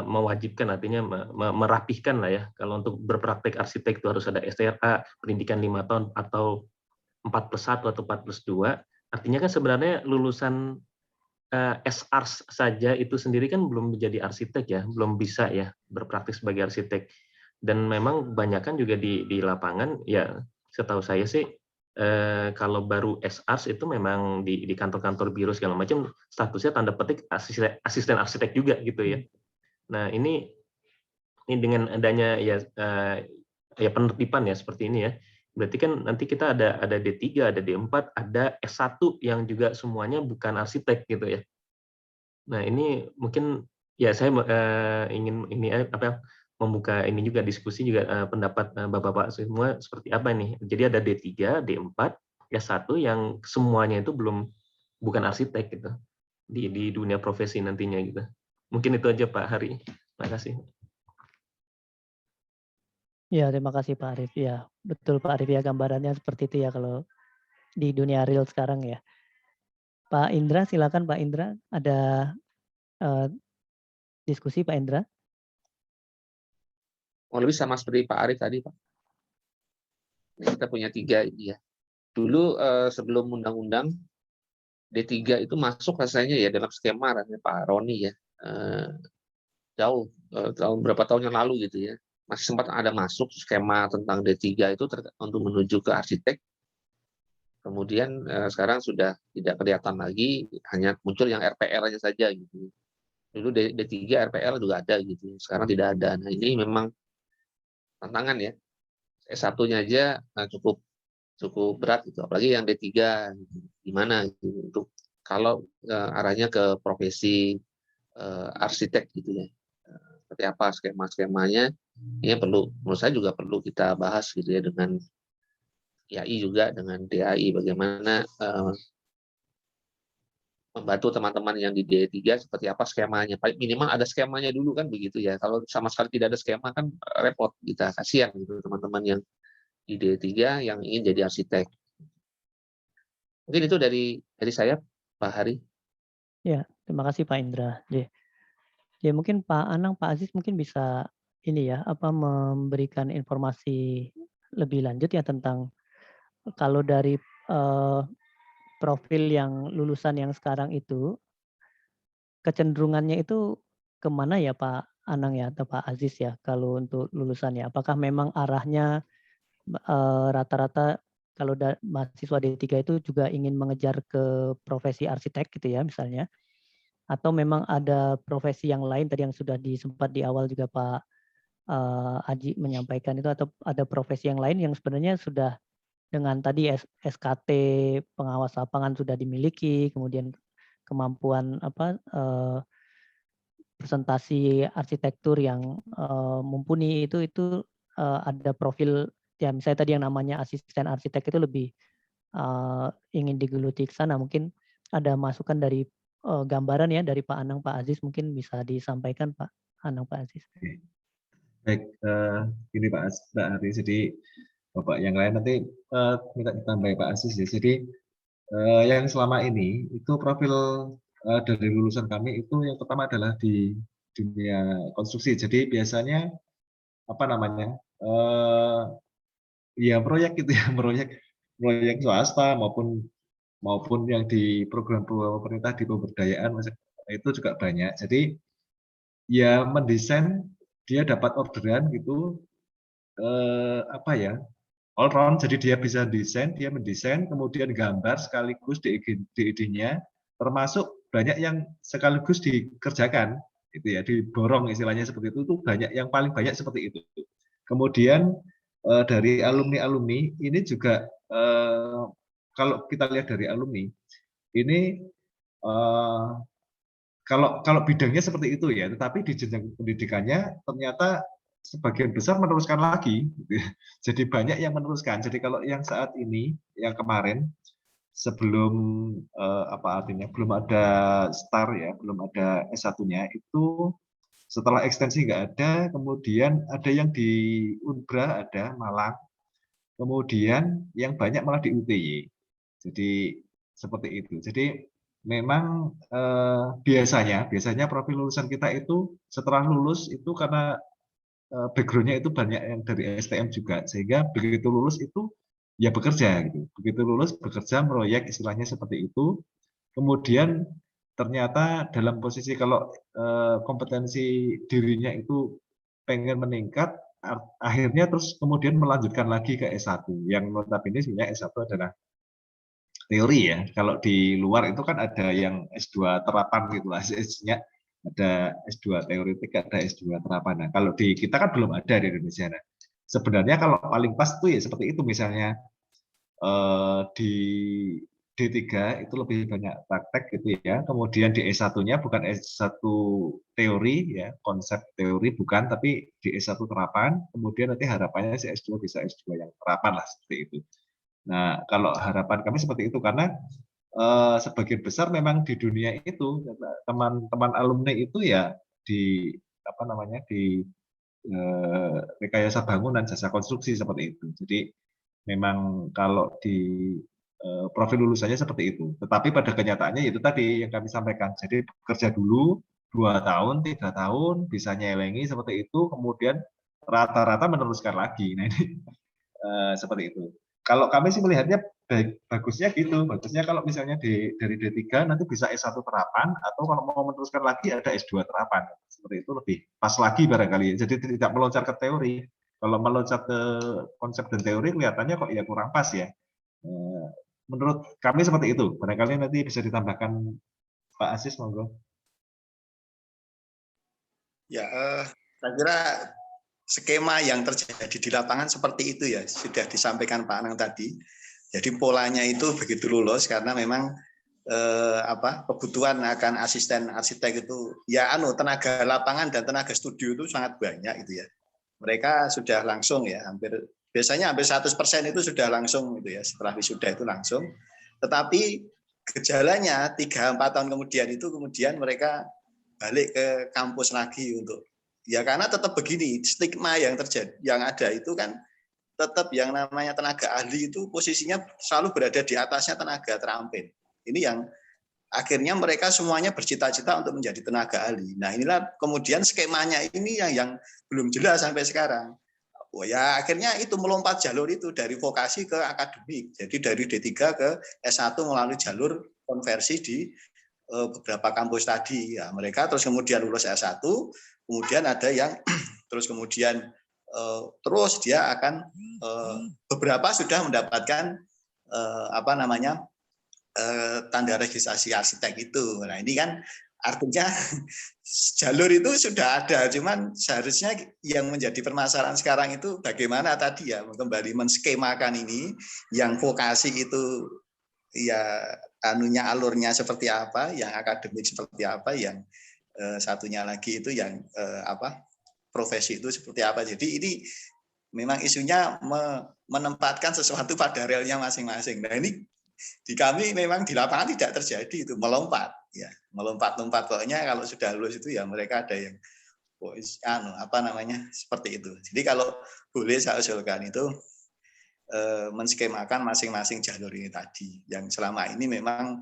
mewajibkan artinya merapihkan lah ya kalau untuk berpraktek arsitek itu harus ada STRA pendidikan 5 tahun atau 4+1 atau 4+2 artinya kan sebenarnya lulusan SARS saja itu sendiri kan belum menjadi arsitek ya belum bisa ya berpraktik sebagai arsitek dan memang kebanyakan juga di lapangan ya setahu saya sih kalau baru SARS itu memang di kantor-kantor biro segala macam statusnya tanda petik asisten arsitek juga gitu ya. Nah ini dengan adanya ya penertiban ya seperti ini ya. Berarti kan nanti kita ada D3, ada D4, ada S1 yang juga semuanya bukan arsitek gitu ya. Nah ini mungkin ya saya ingin membuka ini juga diskusi juga pendapat Bapak-bapak semua seperti apa nih. Jadi ada D3, D4, S1 yang semuanya itu bukan arsitek gitu di dunia profesi nantinya gitu. Mungkin itu aja Pak Hari. Terima kasih.
Ya terima kasih Pak Arief ya betul Pak Arief ya gambarannya seperti itu ya kalau di dunia real sekarang ya. Pak Indra silakan Pak Indra ada diskusi Pak Indra.
Lebih sama seperti Pak Arief tadi Pak. Kita punya 3 ini ya. Dulu sebelum undang-undang D3 itu masuk rasanya ya dalam skema rasanya Pak Roni ya. jauh, tahun berapa tahun yang lalu gitu ya. Masih sempat ada masuk skema tentang D3 itu untuk menuju ke arsitek. Kemudian sekarang sudah tidak kelihatan lagi, hanya muncul yang RPL aja saja gitu. Dulu D3 RPL juga ada gitu, sekarang tidak ada. Nah ini memang tantangan ya. S1-nya aja cukup berat gitu, apalagi yang D3 gitu. Gimana gitu untuk kalau arahnya ke profesi arsitek gitu ya. Seperti apa skema-skemanya, ini perlu, menurut saya juga perlu kita bahas gitu ya dengan IAI juga, dengan DAI, bagaimana membantu teman-teman yang di D3 seperti apa skemanya. Paling minimal ada skemanya dulu kan begitu ya. Kalau sama sekali tidak ada skema kan repot, kita kasihan gitu teman-teman yang di D3 yang ingin jadi arsitek. Mungkin itu dari saya, Pak Hari.
Ya, terima kasih Pak Indra. Ya mungkin Pak Anang, Pak Aziz mungkin bisa ini ya, memberikan informasi lebih lanjut ya tentang kalau dari profil yang lulusan yang sekarang itu, kecenderungannya itu kemana ya Pak Anang ya atau Pak Aziz ya kalau untuk lulusannya? Apakah memang arahnya rata-rata kalau mahasiswa D3 itu juga ingin mengejar ke profesi arsitek gitu ya misalnya? Atau memang ada profesi yang lain tadi yang sudah sempat di awal juga Pak Aji menyampaikan itu, atau ada profesi yang lain yang sebenarnya sudah dengan tadi SKT pengawas lapangan sudah dimiliki, kemudian kemampuan presentasi arsitektur yang mumpuni itu ada profil ya misalnya tadi yang namanya asisten arsitek itu lebih ingin digeluti ke sana. Mungkin ada masukan dari gambaran ya dari Pak Anang, Pak Aziz, mungkin bisa disampaikan Pak Anang, Pak Aziz.
Baik, ini Pak Hari, jadi Bapak yang lain nanti minta ditambah Pak Aziz ya. Jadi yang selama ini itu profil dari lulusan kami itu yang pertama adalah di dunia konstruksi. Jadi biasanya apa namanya ya proyek gitu ya, proyek swasta maupun yang di program pemerintah di pemberdayaan itu juga banyak. Jadi ya mendesain, dia dapat orderan gitu apa ya, all round. Jadi dia bisa dia mendesain, kemudian gambar sekaligus di ide-nya, termasuk banyak yang sekaligus dikerjakan gitu ya, diborong istilahnya seperti itu. Tuh banyak, yang paling banyak seperti itu. Kemudian dari alumni ini juga kalau kita lihat dari alumni ini kalau bidangnya seperti itu ya, tetapi di jenjang pendidikannya ternyata sebagian besar meneruskan lagi, gitu ya. Jadi banyak yang meneruskan. Jadi kalau yang saat ini, yang kemarin sebelum belum ada STAR ya, belum ada S1-nya itu setelah ekstensi nggak ada, kemudian ada yang di Unbra, ada Malang, kemudian yang banyak malah di UTY. Jadi seperti itu. Jadi memang biasanya profil lulusan kita itu setelah lulus itu karena background-nya itu banyak yang dari STM juga, sehingga begitu lulus itu ya bekerja gitu. Begitu lulus bekerja proyek istilahnya seperti itu. Kemudian ternyata dalam posisi kalau kompetensi dirinya itu pengen meningkat, akhirnya terus kemudian melanjutkan lagi ke S1, yang notabene sebenarnya S1 adalah teori ya. Kalau di luar itu kan ada yang S2 terapan gitu lah, ada S2 teoretik, ada S2 terapan. Nah, kalau di kita kan belum ada di Indonesia. Nah, sebenarnya kalau paling pas tuh ya seperti itu, misalnya di D3 itu lebih banyak praktek gitu ya. Kemudian di S1-nya bukan S1 teori ya, konsep teori bukan, tapi di S1 terapan. Kemudian nanti harapannya si S2 bisa S2 yang terapan lah, seperti itu. Nah, kalau harapan kami seperti itu, karena sebagian besar memang di dunia itu teman-teman alumni itu ya di rekayasa bangunan, jasa konstruksi seperti itu. Jadi memang kalau di profil lulusannya seperti itu. Tetapi pada kenyataannya itu tadi yang kami sampaikan. Jadi bekerja dulu 2 tahun, 3 tahun, bisa nyelengi seperti itu, kemudian rata-rata meneruskan lagi. Nah ini seperti itu. Kalau kami sih melihatnya bagusnya gitu. Bagusnya kalau misalnya dari D3 nanti bisa S1 terapan, atau kalau mau meneruskan lagi ada S2 terapan. Seperti itu lebih pas lagi barangkali. Jadi tidak meloncat ke teori. Kalau meloncat ke konsep dan teori kelihatannya kok ya kurang pas ya. Menurut kami seperti itu. Barangkali nanti bisa ditambahkan Pak Aziz, monggo.
Ya, saya kira skema yang terjadi di lapangan seperti itu ya, sudah disampaikan Pak Anang tadi. Jadi polanya itu begitu lulus karena memang kebutuhan akan asisten arsitek itu ya tenaga lapangan dan tenaga studio itu sangat banyak itu ya. Mereka sudah langsung ya, biasanya hampir 100% itu sudah langsung itu ya, setelah wisuda itu langsung. Tetapi gejalanya 3-4 tahun kemudian mereka balik ke kampus lagi untuk ya, karena tetap begini, stigma yang terjadi yang ada itu kan tetap yang namanya tenaga ahli itu posisinya selalu berada di atasnya tenaga terampil. Ini yang akhirnya mereka semuanya bercita-cita untuk menjadi tenaga ahli. Nah, inilah kemudian skemanya ini yang belum jelas sampai sekarang. Oh ya, akhirnya itu melompat jalur itu dari vokasi ke akademik. Jadi dari D3 ke S1 melalui jalur konversi di beberapa kampus tadi. Ya, mereka terus kemudian lulus S1, kemudian ada yang terus kemudian terus dia akan beberapa sudah mendapatkan tanda registrasi arsitek itu. Nah, ini kan artinya jalur itu sudah ada, cuman seharusnya yang menjadi permasalahan sekarang itu bagaimana tadi ya kembali menskemakan ini, yang vokasi itu ya alurnya seperti apa, yang akademik seperti apa, yang satunya lagi itu yang profesi itu seperti apa. Jadi ini memang isunya menempatkan sesuatu pada relnya masing-masing. Nah, ini di kami memang di lapangan tidak terjadi itu melompat ya, melompat-lompat. Pokoknya kalau sudah lulus itu ya mereka ada yang seperti itu. Jadi kalau boleh saya usulkan itu menskemakan masing-masing jalur ini tadi, yang selama ini memang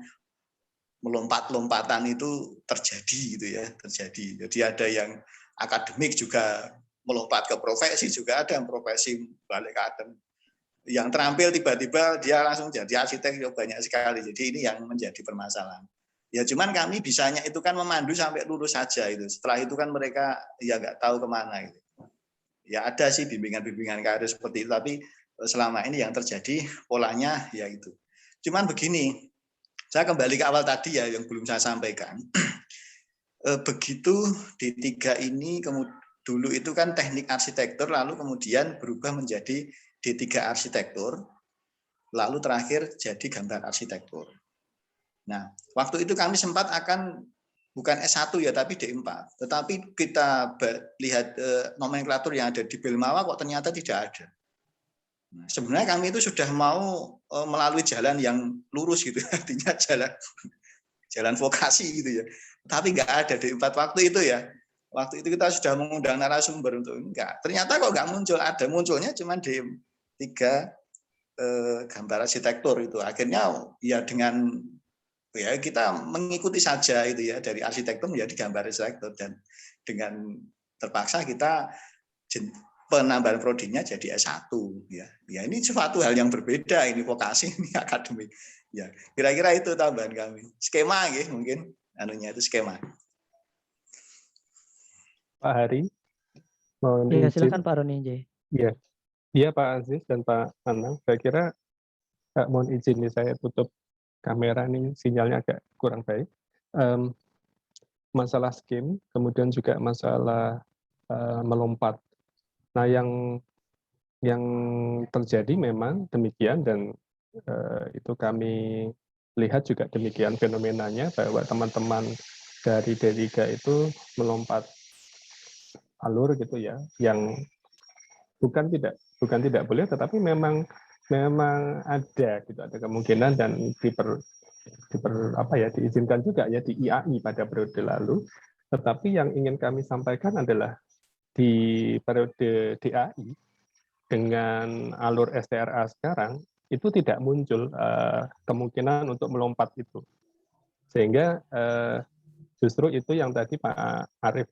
melompat-lompatan itu terjadi gitu ya, terjadi. Jadi ada yang akademik juga melompat ke profesi, juga ada yang profesi balik ke akademik. Yang terampil tiba-tiba dia langsung jadi arsitek banyak sekali. Jadi ini yang menjadi permasalahan. Ya cuman kami bisanya itu kan memandu sampai lulus saja itu. Setelah itu kan mereka ya nggak tahu kemana gitu. Ya ada sih bimbingan-bimbingan karir seperti itu, tapi selama ini yang terjadi polanya ya itu. Cuman begini, saya kembali ke awal tadi ya yang belum saya sampaikan. Begitu D3 ini dulu itu kan teknik arsitektur, lalu kemudian berubah menjadi D3 arsitektur, lalu terakhir jadi gambar arsitektur. Nah, waktu itu kami sempat akan bukan S1 ya, tapi D4. Tetapi kita lihat nomenklatur yang ada di Belmawa kok ternyata tidak ada. Nah, sebenarnya kami itu sudah mau melalui jalan yang lurus gitu, artinya jalan vokasi gitu ya. Tapi nggak ada D4 waktu itu ya. Waktu itu kita sudah mengundang narasumber untuk enggak. Ternyata kok nggak muncul, ada munculnya cuma D3 gambar arsitektur itu. Akhirnya ya dengan ya kita mengikuti saja itu ya, dari arsitektur menjadi gambar arsitektur, dan dengan terpaksa kita penambahan prodinya jadi S1 ya. Ya ini suatu hal yang berbeda, ini vokasi, ini akademik. Ya, kira-kira itu tambahan kami. Skema ya, mungkin anunya itu skema.
Pak Hari.
Ya, silakan Pak Roni J.
Iya. Iya Pak Aziz dan Pak Anang. Saya kira mohon izin nih saya tutup kamera nih, sinyalnya agak kurang baik. Masalah skim, kemudian juga masalah melompat. Nah, yang terjadi memang demikian, dan itu kami lihat juga demikian fenomenanya, bahwa teman-teman dari D3 itu melompat alur gitu ya, yang bukan tidak boleh, tetapi memang ada gitu, ada kemungkinan, dan diizinkan juga ya di IAI pada periode lalu. Tetapi yang ingin kami sampaikan adalah di periode DAI dengan alur STRA sekarang itu tidak muncul kemungkinan untuk melompat itu, sehingga justru itu yang tadi Pak Arief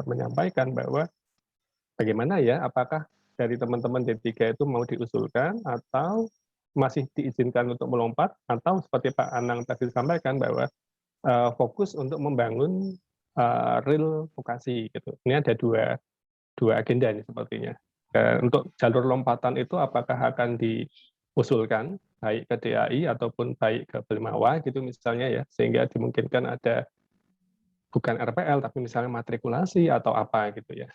menyampaikan, bahwa bagaimana ya, apakah dari teman-teman D3 itu mau diusulkan, atau masih diizinkan untuk melompat, atau seperti Pak Anang tadi sampaikan bahwa fokus untuk membangun real vokasi gitu. Ini ada dua agenda nih sepertinya. Untuk jalur lompatan itu apakah akan diusulkan baik ke DAI ataupun baik ke Belmawa gitu misalnya ya, sehingga dimungkinkan ada bukan RPL tapi misalnya matrikulasi atau apa gitu ya.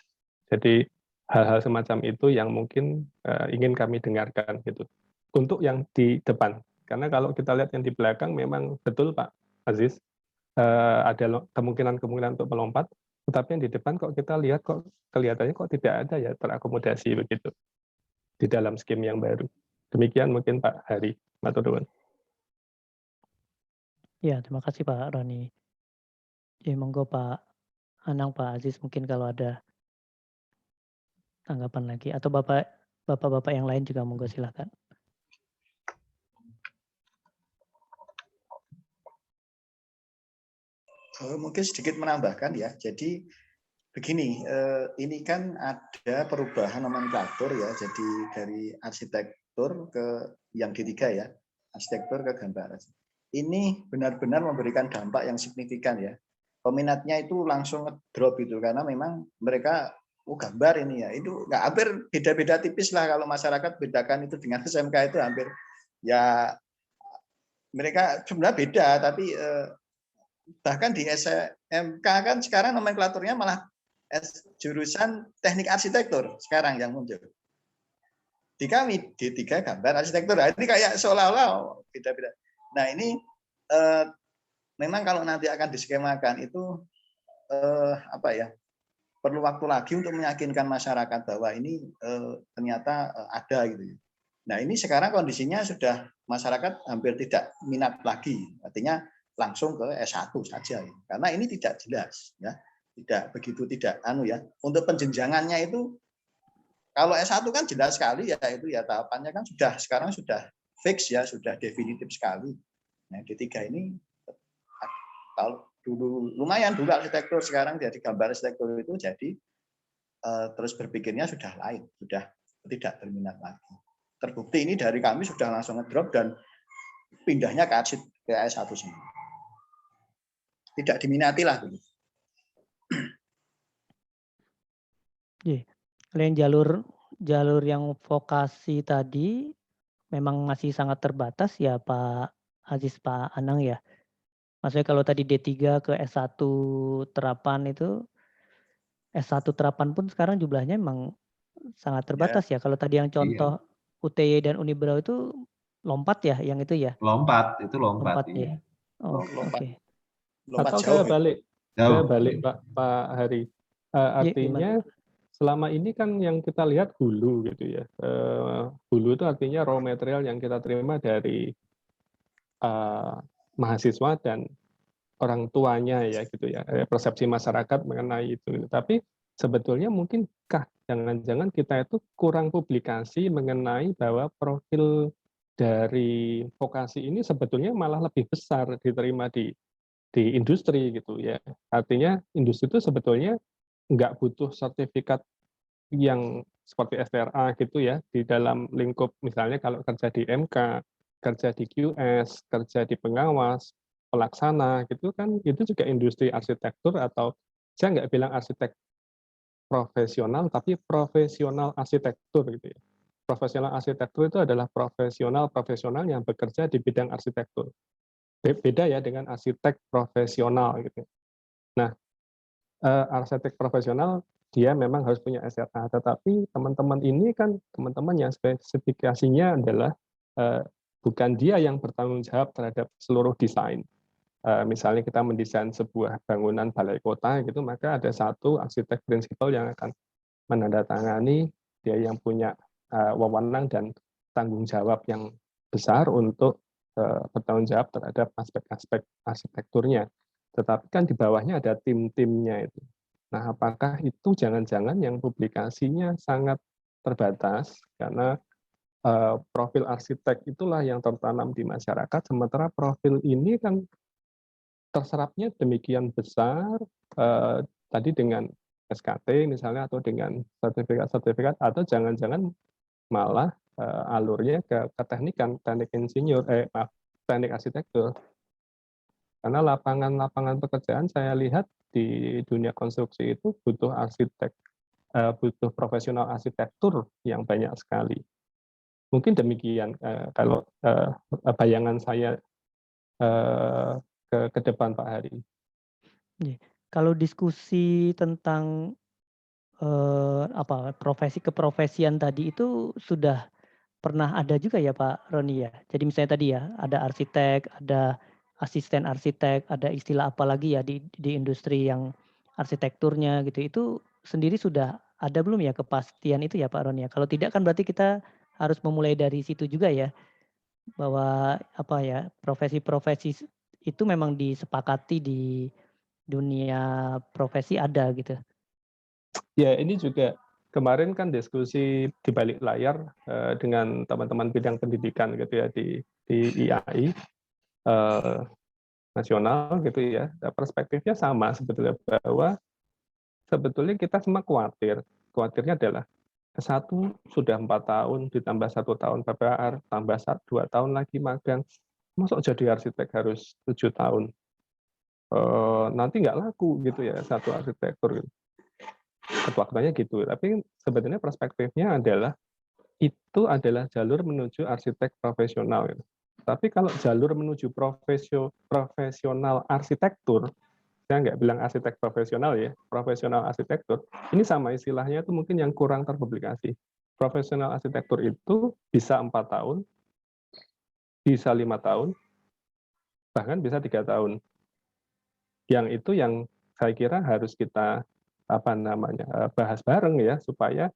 Jadi hal-hal semacam itu yang mungkin ingin kami dengarkan gitu. Untuk yang di depan, karena kalau kita lihat yang di belakang memang betul Pak Aziz, ada kemungkinan-kemungkinan untuk melompat, tetapi yang di depan kok kita lihat kok kelihatannya kok tidak ada ya terakomodasi begitu di dalam skim yang baru. Demikian mungkin Pak Hari. Matur nuwun.
Ya, terima kasih Pak Roni. Ya, monggo Pak Anang, Pak Aziz, mungkin kalau ada tanggapan lagi, atau bapak-bapak yang lain juga monggo silakan.
Mungkin sedikit menambahkan ya. Jadi begini, ini kan ada perubahan nomenklatur ya. Jadi dari arsitektur ke yang D3 ya, arsitektur ke gambar. Ini benar-benar memberikan dampak yang signifikan ya. Peminatnya itu langsung ngedrop itu karena memang mereka gambar ini ya. Itu nggak hampir beda-beda tipis lah kalau masyarakat bedakan itu dengan SMK itu hampir ya mereka sebenarnya beda tapi bahkan di SMK kan sekarang nomenklaturnya malah jurusan teknik arsitektur sekarang yang muncul. Di kami D3 gambar arsitektur. Ini kayak seolah-olah beda-beda. Nah ini memang kalau nanti akan diskemakan itu apa ya? Perlu waktu lagi untuk meyakinkan masyarakat bahwa ini ternyata ada gitu. Nah ini sekarang kondisinya sudah masyarakat hampir tidak minat lagi. Artinya langsung ke S1 saja ya. Karena ini tidak jelas ya. Tidak begitu tidak ya. Untuk penjenjangannya itu kalau S1 kan jelas sekali ya itu ya tahapannya kan sekarang sudah fix ya, sudah definitif sekali. Nah, D3 ini kalau dulu lumayan dulu arsitektur, sekarang jadi gambar arsitektur itu jadi terus berpikirnya sudah lain, sudah tidak berminat lagi. Terbukti ini dari kami sudah langsung ngedrop dan pindahnya ke S1 semua. Tidak diminati lah dulu.
Kalau yang jalur yang vokasi tadi memang masih sangat terbatas ya Pak Aziz, Pak Anang ya. Maksudnya kalau tadi D3 ke S1 terapan itu, S1 terapan pun sekarang jumlahnya memang sangat terbatas ya. Kalau tadi yang contoh UTY dan Unibrau itu lompat ya, yang itu ya?
Lompat
ya. Oh, oke.
Atau saya balik Pak Hari. Artinya selama ini kan yang kita lihat hulu gitu ya. Hulu itu artinya raw material yang kita terima dari mahasiswa dan orang tuanya ya gitu ya. Persepsi masyarakat mengenai itu. Tapi sebetulnya mungkinkah jangan-jangan kita itu kurang publikasi mengenai bahwa profil dari vokasi ini sebetulnya malah lebih besar diterima di industri gitu ya. Artinya industri itu sebetulnya nggak butuh sertifikat yang seperti STRA gitu ya di dalam lingkup misalnya kalau kerja di MK, kerja di QS, kerja di pengawas, pelaksana gitu kan itu juga industri arsitektur atau saya nggak bilang arsitek profesional tapi profesional arsitektur gitu ya. Profesional arsitektur itu adalah profesional yang bekerja di bidang arsitektur. Beda ya dengan arsitek profesional gitu. Nah, arsitek profesional dia memang harus punya SRA, tetapi teman-teman ini kan teman-teman yang spesifikasinya adalah bukan dia yang bertanggung jawab terhadap seluruh desain. Misalnya kita mendesain sebuah bangunan balai kota gitu, maka ada satu arsitek prinsipal yang akan menandatangani, dia yang punya wewenang dan tanggung jawab yang besar untuk bertanggung jawab terhadap aspek-aspek arsitekturnya. Tetapi kan di bawahnya ada tim-timnya itu. Nah, apakah itu jangan-jangan yang publikasinya sangat terbatas karena profil arsitek itulah yang tertanam di masyarakat, sementara profil ini kan terserapnya demikian besar tadi dengan SKT misalnya atau dengan sertifikat-sertifikat atau jangan-jangan malah alurnya ke teknikan, teknik insinyur, teknik arsitektur. Karena lapangan pekerjaan saya lihat di dunia konstruksi itu butuh arsitek, butuh profesional arsitektur yang banyak sekali. Mungkin demikian kalau bayangan saya ke depan Pak Hari.
Kalau diskusi tentang profesi keprofesian tadi itu sudah pernah ada juga ya Pak Roni ya. Jadi misalnya tadi ya ada arsitek, ada asisten arsitek, ada istilah apa lagi ya di industri yang arsitekturnya gitu. Itu sendiri sudah ada belum ya kepastian itu ya Pak Roni ya. Kalau tidak kan berarti kita harus memulai dari situ juga ya. Bahwa profesi-profesi itu memang disepakati di dunia profesi ada gitu.
Ya, ini juga kemarin kan diskusi di balik layar dengan teman-teman bidang pendidikan gitu ya di IAI nasional gitu ya. Perspektifnya sama sebetulnya, bahwa sebetulnya kita semua khawatirnya adalah satu sudah 4 tahun ditambah 1 tahun PPR tambah 2 tahun lagi magang, masuk jadi arsitek harus 7 tahun, nanti nggak laku gitu ya satu arsitektur gitu. Waktunya gitu. Tapi sebetulnya perspektifnya adalah itu adalah jalur menuju arsitek profesional. Gitu. Tapi kalau jalur menuju profesional arsitektur, saya nggak bilang arsitek profesional ya, profesional arsitektur, ini sama istilahnya itu mungkin yang kurang terpublikasi. Profesional arsitektur itu bisa 4 tahun, bisa 5 tahun, bahkan bisa 3 tahun. Yang itu yang saya kira harus kita bahas bareng ya, supaya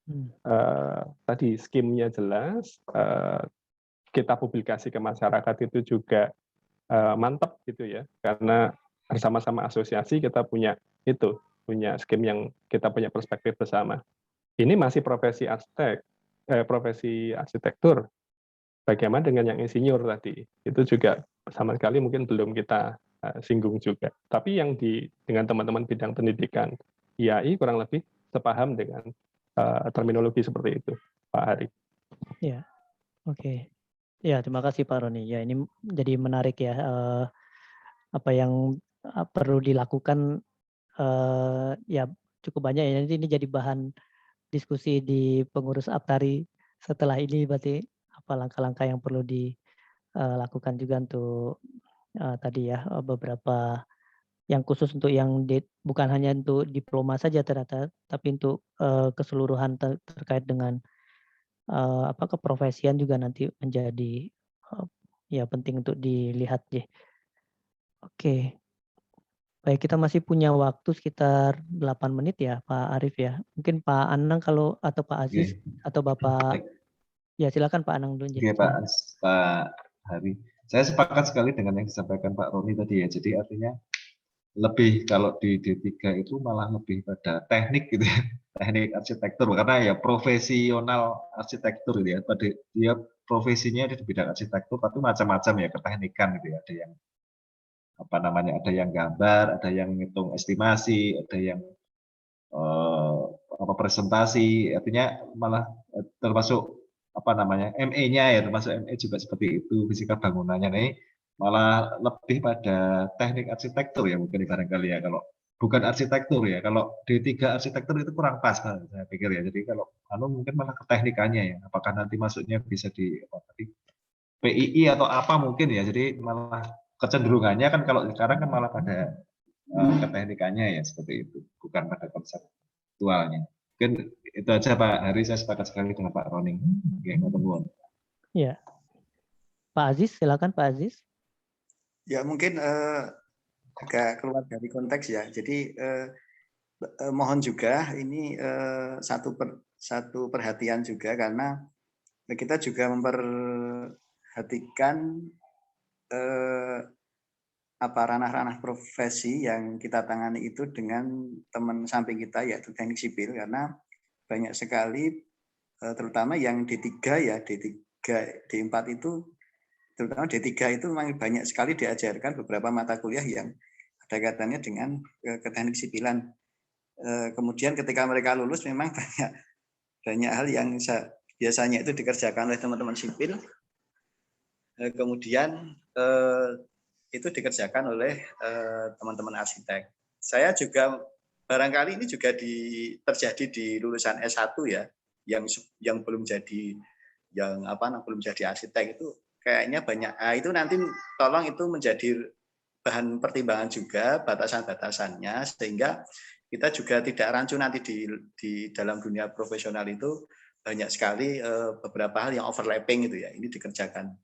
tadi skimnya jelas, kita publikasi ke masyarakat itu juga mantap gitu ya, karena bersama-sama asosiasi kita punya skim yang kita punya perspektif bersama. Ini masih profesi arsitektur. Bagaimana dengan yang insinyur tadi? Itu juga sama sekali mungkin belum kita singgung juga. Tapi yang dengan teman-teman bidang pendidikan IAI kurang lebih sepaham dengan terminologi seperti itu, Pak Hari.
Ya, oke. Ya, terima kasih Pak Roni. Ya, ini jadi menarik ya, apa yang perlu dilakukan ya cukup banyak ya. Nanti ini jadi bahan diskusi di pengurus Aptari setelah ini, berarti apa langkah-langkah yang perlu dilakukan juga untuk tadi ya beberapa yang khusus untuk yang bukan hanya untuk diploma saja ternyata, tapi untuk keseluruhan terkait dengan keprofesian juga nanti menjadi ya penting untuk dilihat ya. Oke. Baik, kita masih punya waktu sekitar 8 menit ya Pak Arief ya. Mungkin Pak Anang atau Pak Aziz atau Bapak. Ya silakan Pak Anang dulu.
Oke Pak Hari. Saya sepakat sekali dengan yang disampaikan Pak Roni tadi ya. Jadi artinya lebih kalau di D3 itu malah lebih pada teknik gitu ya. Teknik arsitektur, karena ya profesional arsitektur gitu ya. Dia profesinya di bidang arsitektur tapi macam-macam ya, keteknikan gitu ya. Ada yang ada yang gambar, ada yang ngitung estimasi, ada yang presentasi, artinya malah termasuk ME-nya ya, termasuk ME juga seperti itu, fisika bangunannya nih malah lebih pada teknik arsitektur ya mungkin barangkali ya, kalau bukan arsitektur ya. Kalau D3 arsitektur itu kurang pas saya pikir ya. Jadi kalau mungkin malah ke teknikannya ya, apakah nanti masuknya bisa di PII atau apa mungkin ya. Jadi malah kecenderungannya kan kalau sekarang kan malah pada keteknikannya ya, seperti itu, bukan pada konseptualnya. Mungkin itu aja Pak Hari, saya sepakat sekali dengan Pak Roni.
Ya, Pak Aziz, silakan Pak Aziz.
Ya mungkin agak keluar dari konteks ya. Jadi mohon juga ini satu perhatian juga, karena kita juga memperhatikan ranah-ranah profesi yang kita tangani itu dengan teman samping kita yaitu teknik sipil, karena banyak sekali terutama yang D3 ya, D4 itu, terutama D3 itu memang banyak sekali diajarkan beberapa mata kuliah yang ada kaitannya dengan keteknik sipilan. Kemudian ketika mereka lulus memang banyak hal yang biasanya itu dikerjakan oleh teman-teman sipil, kemudian itu dikerjakan oleh teman-teman arsitek. Saya juga barangkali ini juga terjadi di lulusan S1 ya, yang belum jadi belum jadi arsitek itu kayaknya banyak. Nah, itu nanti tolong itu menjadi bahan pertimbangan juga batasan-batasannya, sehingga kita juga tidak rancu nanti di dalam dunia profesional itu banyak sekali beberapa hal yang overlapping gitu ya. Ini dikerjakan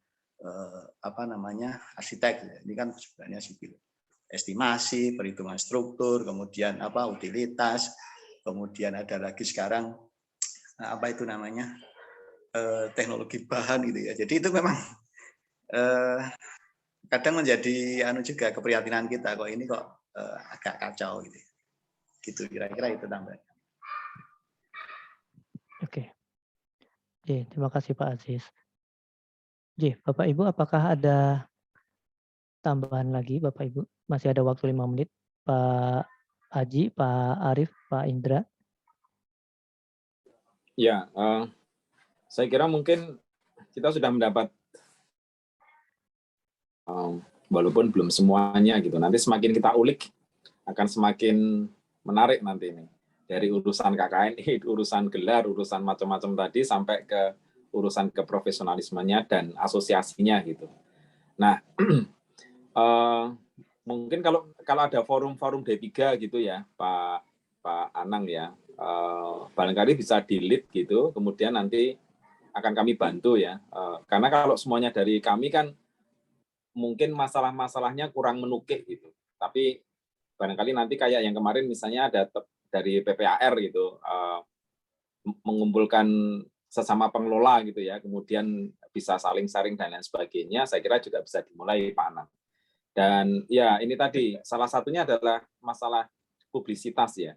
arsitek ya. Ini kan sebenarnya sipil. Estimasi, perhitungan struktur, kemudian utilitas, kemudian ada lagi sekarang teknologi bahan gitu ya. Jadi itu memang kadang menjadi juga keprihatinan kita, kok ini kok agak kacau gitu. Gitu kira-kira itu tambahan.
Oke. Terima kasih Pak Aziz. Bapak Ibu, apakah ada tambahan lagi Bapak Ibu? Masih ada waktu 5 menit. Pak Haji, Pak Arif, Pak Indra.
Ya, saya kira mungkin kita sudah mendapat, walaupun belum semuanya gitu. Nanti semakin kita ulik, akan semakin menarik nanti ini. Dari urusan KKNI, urusan gelar, urusan macam-macam tadi, sampai ke urusan keprofesionalismenya dan asosiasinya gitu. Nah, mungkin kalau ada forum-forum D3 gitu ya, Pak Anang ya, barangkali bisa di-lead gitu, kemudian nanti akan kami bantu ya. Karena kalau semuanya dari kami kan mungkin masalah-masalahnya kurang menukik gitu. Tapi barangkali nanti kayak yang kemarin misalnya ada dari PPAR gitu, mengumpulkan sesama pengelola gitu ya, kemudian bisa saling sharing dan lain sebagainya, saya kira juga bisa dimulai Pak Anang. Dan ya ini tadi, salah satunya adalah masalah publisitas ya.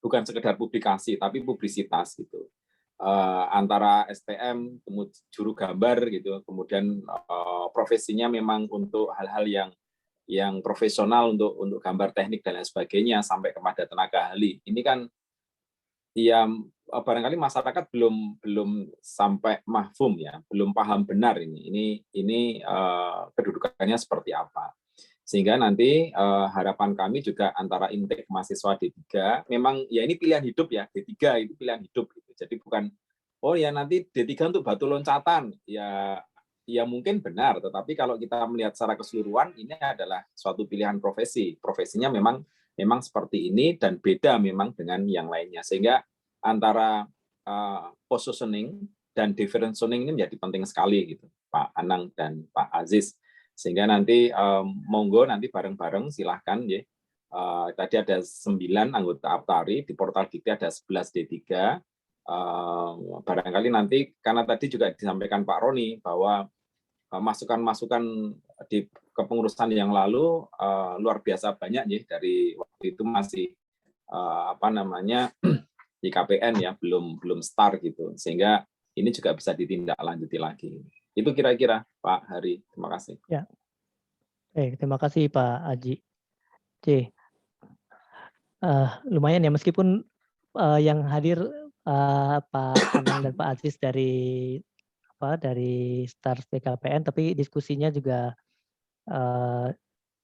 Bukan sekedar publikasi, tapi publisitas gitu. Antara STM, kemudian juru gambar gitu, kemudian profesinya memang untuk hal-hal yang profesional untuk gambar teknik dan lain sebagainya, sampai kepada tenaga ahli. Ini kan ya barangkali masyarakat belum sampai mahfum ya, belum paham benar ini kedudukannya seperti apa. Sehingga nanti harapan kami juga antara intake mahasiswa D3, memang ya ini pilihan hidup ya, D3 itu pilihan hidup gitu. Jadi bukan nanti D3 untuk batu loncatan, ya mungkin benar, tetapi kalau kita melihat secara keseluruhan ini adalah suatu pilihan profesi. Profesinya memang seperti ini dan beda memang dengan yang lainnya, sehingga antara positioning dan differentiating ini menjadi penting sekali gitu, Pak Anang dan Pak Aziz, sehingga nanti monggo nanti bareng-bareng silahkan ya. Tadi ada 9 anggota APTARI, di portal Dikti ada 11 D3. Barangkali nanti karena tadi juga disampaikan Pak Roni bahwa masukan-masukan di kepengurusan yang lalu luar biasa banyak ya, dari waktu itu masih di KPN ya, belum start gitu, sehingga ini juga bisa ditindaklanjuti lagi. Itu kira-kira Pak Hari, terima kasih.
Ya. Terima kasih Pak Haji. Lumayan ya, meskipun yang hadir Pak Anang dan Pak Aziz dari Stars BKPN, tapi diskusinya juga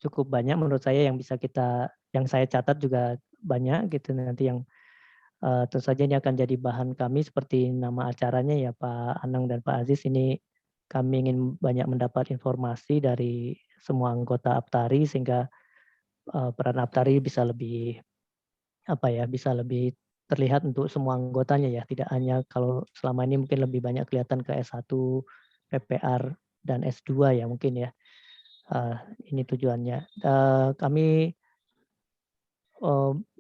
cukup banyak menurut saya, yang saya catat juga banyak gitu. Nanti yang tentu saja ini akan jadi bahan kami, seperti nama acaranya ya Pak Anang dan Pak Aziz, ini kami ingin banyak mendapat informasi dari semua anggota APTARI, sehingga peran APTARI bisa lebih terlihat untuk semua anggotanya ya, tidak hanya kalau selama ini mungkin lebih banyak kelihatan ke S1, PPR, dan S2 ya mungkin ya. Ini tujuannya. Kami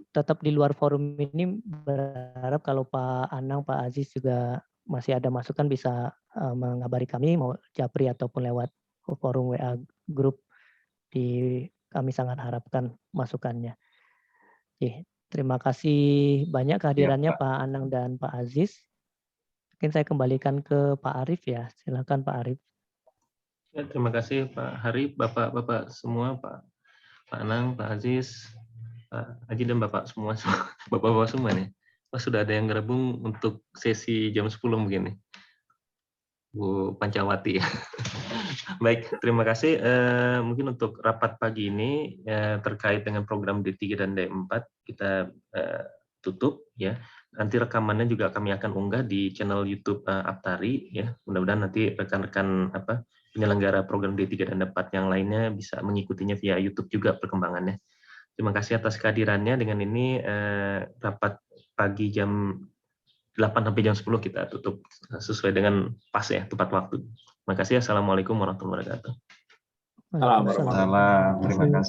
tetap di luar forum ini berharap kalau Pak Anang, Pak Aziz juga masih ada masukan bisa mengabari kami, mau japri ataupun lewat forum WA grup, kami sangat harapkan masukannya. Terima kasih banyak kehadirannya Pak Anang dan Pak Aziz. Mungkin saya kembalikan ke Pak Arif ya. Silakan Pak Arif.
Ya, terima kasih Pak Hari, Bapak-bapak semua, Pak Anang, Pak Aziz, Pak Haji, dan Bapak semua, Bapak-bapak semua nih. sudah ada yang gabung untuk sesi jam 10 mungkin nih. Bu Pancawati. Baik, terima kasih. Mungkin untuk rapat pagi ini terkait dengan program D3 dan D4 kita tutup ya. Nanti rekamannya juga kami akan unggah di channel YouTube Aptari ya. Mudah-mudahan nanti rekan-rekan penyelenggara program D3 dan D4 yang lainnya bisa mengikutinya via YouTube juga perkembangannya. Terima kasih atas kehadirannya. Dengan ini rapat pagi jam 8 sampai jam 10 kita tutup sesuai dengan pas ya, tepat waktu. Terima kasih. Assalamualaikum warahmatullahi wabarakatuh.
Waalaikumsalam.
Salam, terima kasih.